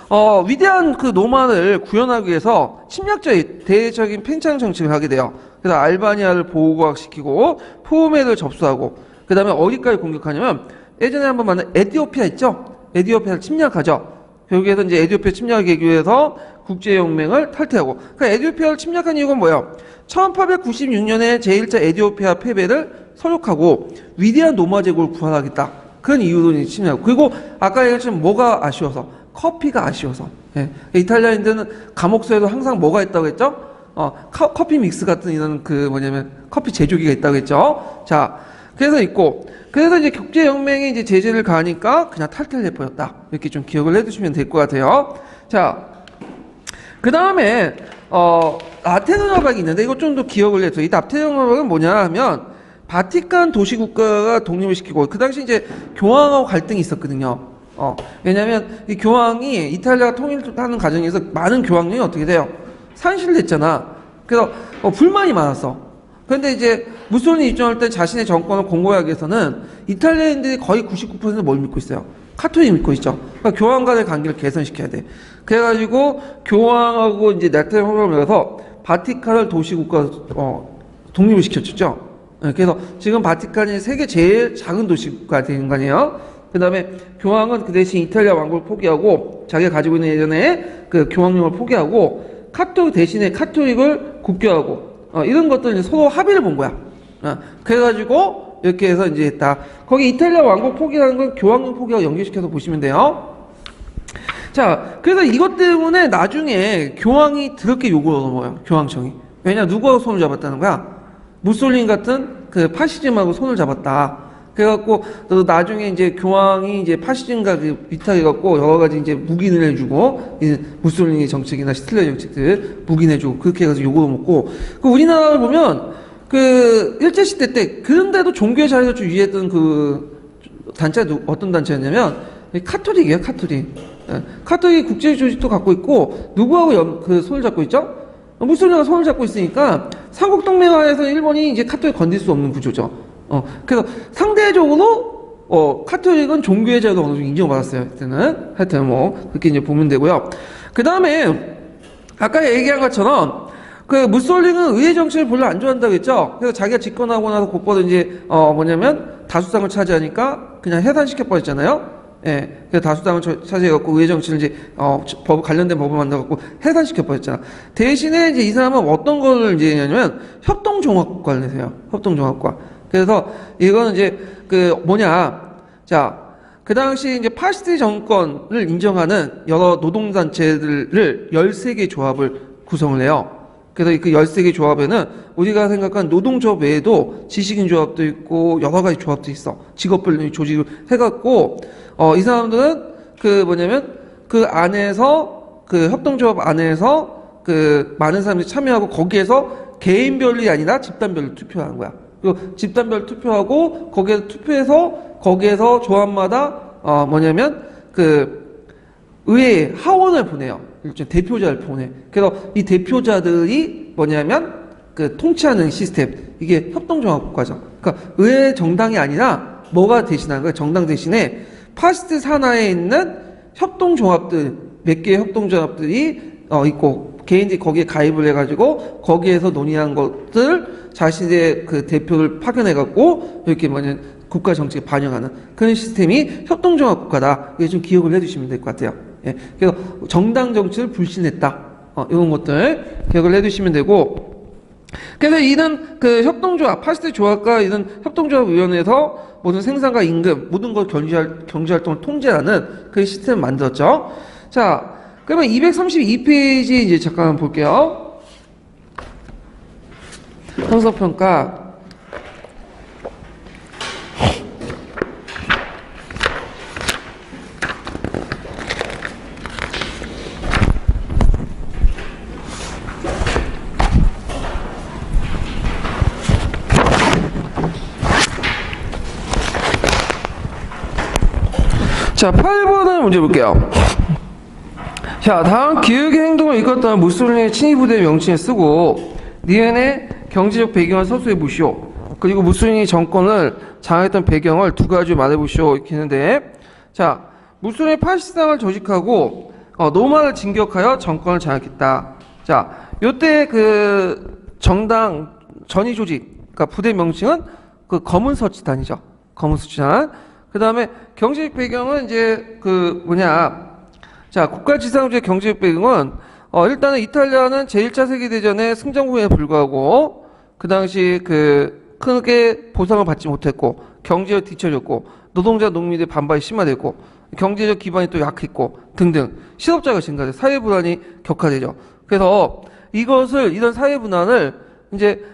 위대한 노마를 구현하기 위해서 침략자의 대외적인 팽창 정책을 하게 돼요. 그래서 알바니아를 보호각시키고 포메를 접수하고 그 다음에 어디까지 공격하냐면 예전에 한번 만난 에티오피아 있죠? 에티오피아를 침략하죠. 여기에서 이제 에티오피아 침략을 계기해서 국제연맹을 탈퇴하고 그러니까 에티오피아를 침략한 이유가 뭐예요? 1896년에 제1차 에티오피아 패배를 설욕하고 위대한 노마 제국을 부활하겠다. 그런 이유로 침략하고 그리고 아까 얘기했지만 뭐가 아쉬워서 커피가 아쉬워서. 예. 이탈리아인들은 감옥소에도 항상 뭐가 있다고 했죠? 커피 믹스 같은 이런 커피 제조기가 있다고 했죠? 자, 그래서 이제 국제연맹이 이제 제재를 가하니까 그냥 탈퇴를 해버렸다. 이렇게 좀 기억을 해두시면 될 것 같아요. 자, 그 다음에, 라테르 협약이 있는데 이것 좀 더 기억을 해서 이 라테르 협약은 뭐냐 하면 바티칸 도시국가가 독립을 시키고 그 당시 이제 교황하고 갈등이 있었거든요. 왜냐면 이 교황이 이탈리아가 통일하는 과정에서 많은 교황령이 어떻게 돼요? 산실을 했잖아. 그래서 불만이 많았어. 그런데 이제 무솔리니 입장할 때 자신의 정권을 공고하기 위해서는 이탈리아인들이 거의 99%는 뭘 믿고 있어요? 카톨릭 믿고 있죠. 그러니까 교황 간의 관계를 개선시켜야 돼. 그래가지고 교황하고 이제 라테르 협약을 해서 바티칸을 도시국가 독립을 시켰죠. 그래서 지금 바티칸이 세계 제일 작은 도시국가 되는 거 아니에요? 그 다음에 교황은 그 대신 이탈리아 왕국을 포기하고 자기가 가지고 있는 예전에 교황령을 포기하고 카톨릭 대신에 카톨릭을 국교하고 이런 것들 서로 합의를 본 거야. 그래가지고 이렇게 해서 이제 했다. 거기 이탈리아 왕국 포기라는 건 교황령 포기하고 연결시켜서 보시면 돼요. 자, 그래서 이것 때문에 나중에 교황이 더럽게 욕을 얻어먹어요. 교황청이. 왜냐 누구하고 손을 잡았다는 거야? 무솔리니 같은 파시즘하고 손을 잡았다. 그래갖고 또 나중에 이제 교황이 이제 파시즘과 비슷해갖고 여러 가지 이제 묵인을 해주고 무솔리니 정책이나 시틀러 정책들 묵인해주고 그렇게 해서 욕을 먹고 우리나라를 보면 일제 시대 때 그런데도 종교의 자리에서 좀 유의했던 단체가 어떤 단체였냐면 카톨릭이에요. 카톨릭. 카톨릭 국제 조직도 갖고 있고 누구하고 손을 잡고 있죠? 무솔리니가 손을 잡고 있으니까 삼국 동맹 하에서 일본이 이제 카톨릭 건들 수 없는 구조죠. 그래서 상대적으로 카톨릭은 종교의 자유도 어느 정도 인정받았어요. 그때는. 하여튼 뭐, 그렇게 이제 보면 되고요. 그 다음에, 아까 얘기한 것처럼, 그 무솔리는 의회 정치를 별로 안 좋아한다고 했죠. 그래서 자기가 집권하고 나서 곧바로 이제, 다수당을 차지하니까 그냥 해산시켜버렸잖아요. 예, 그래서 다수당을 차지해갖고 의회 정치를 이제, 관련된 법을 만들어갖고 해산시켜버렸잖아. 대신에 이제 이 사람은 어떤 걸 이제 했냐면, 협동종합국가를 내세요. 협동종합국가. 그래서 이거는 이제, 자, 그 당시 이제 파시스트 정권을 인정하는 여러 노동단체들을 13개 조합을 구성을 해요. 그래서 그 13개 조합에는 우리가 생각한 노동조합 외에도 지식인 조합도 있고 여러 가지 조합도 있어. 직업별 조직을 해갖고, 이 사람들은 그 안에서, 그 협동조합 안에서 그 많은 사람들이 참여하고 거기에서 개인별이 아니라 집단별로 투표하는 거야. 그리고 집단별 투표하고 거기에서 조합마다 의회 하원을 보내요. 일종 대표자를 보내. 그래서 이 대표자들이 통치하는 시스템. 이게 협동종합국가죠. 그러니까 의회 정당이 아니라 뭐가 대신하는 거예요? 정당 대신에 파시스트 산하에 있는 협동종합들, 몇 개의 협동조합들이 있고 개인들이 거기에 가입을 해가지고 거기에서 논의한 것들 자신의 그 대표를 파견해갖고 이렇게 국가 정책에 반영하는 그런 시스템이 협동종합국가다. 이게 좀 기억을 해두시면 될 것 같아요. 예. 그래서 정당 정치를 불신했다. 이런 것들 기억을 해두시면 되고. 그래서 이런 그 협동조합, 파시스트 조합과 이런 협동조합위원회에서 모든 생산과 임금, 모든 걸 경제활동을 통제하는 그 시스템을 만들었죠. 자, 그러면 232페이지 이제 잠깐 볼게요. 형성평가. 자, 8번을 문제 볼게요. 자, 다음 기획의 행동을 이끌었던 무솔리니의 친위부대의 명칭을 쓰고 니은의 경제적 배경을 서술해 보시오. 그리고 무솔리니 정권을 장악했던 배경을 두 가지 말해 보시오. 이렇게 했는데, 자, 무솔리니 파시스당을 조직하고 노마를 진격하여 정권을 장악했다. 자, 요때 그 정당 전위 조직, 그러니까 부대 명칭은 그 검은서치단이죠. 검은서치단. 그 다음에 경제적 배경은 이제 자, 국가지상주의 경제적 배경은 일단은 이탈리아는 제1차 세계대전의 승전국에 불과하고 그 당시 크게 보상을 받지 못했고 경제가 뒤처졌고 노동자 농민의 반발이 심화되고 경제적 기반이 또 약했고 등등 실업자가 증가돼 사회 불안이 격화되죠. 그래서 이런 사회 불안을 이제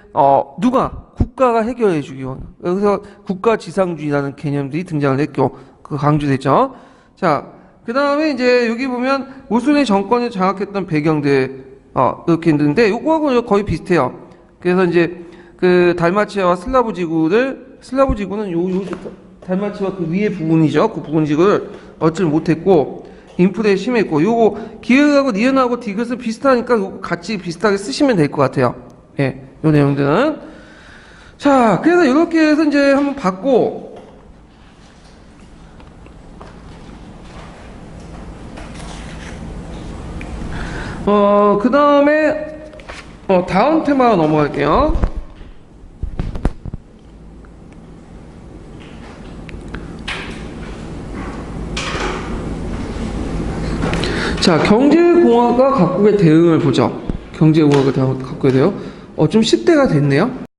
국가가 해결해 주기 위한. 그래서 국가지상주의라는 개념들이 등장을 했고 강조됐죠. 자, 그 다음에 이제 여기 보면 무솔리니 정권을 장악했던 배경들 이렇게 있는데 요거하고 거의 비슷해요. 그래서 이제 그 달마치아와 슬라브 지구는 달마치아 그 위에 부분이죠. 그 부분직을 얻지 못했고 인플레 심했고 요거 기획하고 니은하고 디귿은 비슷하니까 요거 같이 비슷하게 쓰시면 될 것 같아요. 예, 요 내용들은. 자, 그래서 이렇게 해서 이제 한번 봤고, 그 다음에, 다음 테마로 넘어갈게요. 자, 경제공화가 각국의 대응을 보죠. 경제공화가 각국의 대응. 좀 10대가 됐네요.